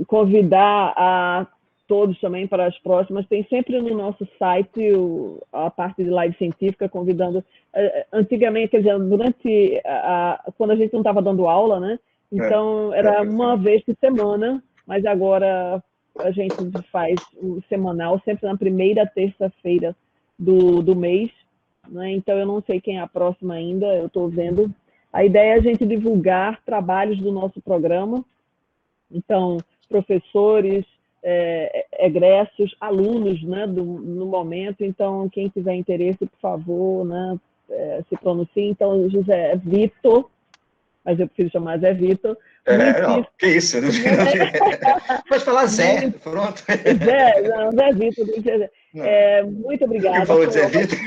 convidar a todos também para as próximas. Tem sempre no nosso site a parte de live científica, convidando... Antigamente, quer dizer, durante quando a gente não estava dando aula, né? Então, era uma vez por semana, mas agora a gente faz o semanal, sempre na primeira terça-feira do mês. Né? Então, eu não sei quem é a próxima ainda, eu estou vendo. A ideia é a gente divulgar trabalhos do nosso programa. Então, professores, egressos, alunos, né, no momento. Então, quem tiver interesse, por favor, né, se pronuncie. Então, José Vitor, mas eu prefiro chamar Zé Vitor. Não, que isso? Pode falar Zé, pronto. Zé Vitor. Muito obrigada. Falou de Zé Vitor?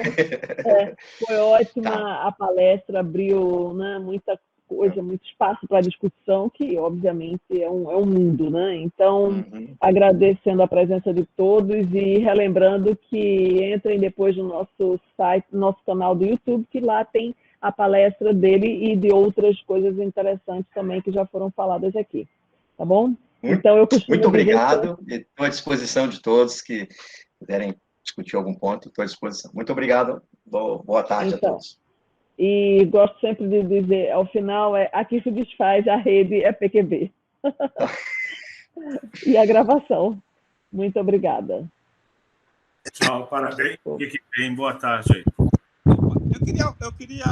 Foi ótima a palestra, abriu, né, muita coisa, muito espaço para discussão, que obviamente é um mundo, né? Então, agradecendo a presença de todos e relembrando que entrem depois no nosso site, no nosso canal do YouTube, que lá tem a palestra dele e de outras coisas interessantes também que já foram faladas aqui. Tá bom? Então, muito obrigado. Estou à disposição de todos que puderem discutir algum ponto, estou à disposição. Muito obrigado. Boa tarde a todos. E gosto sempre de dizer, ao final, aqui se desfaz, a rede é PQB. E a gravação. Muito obrigada. Tchau, parabéns. Fique bem, boa tarde aí. Eu queria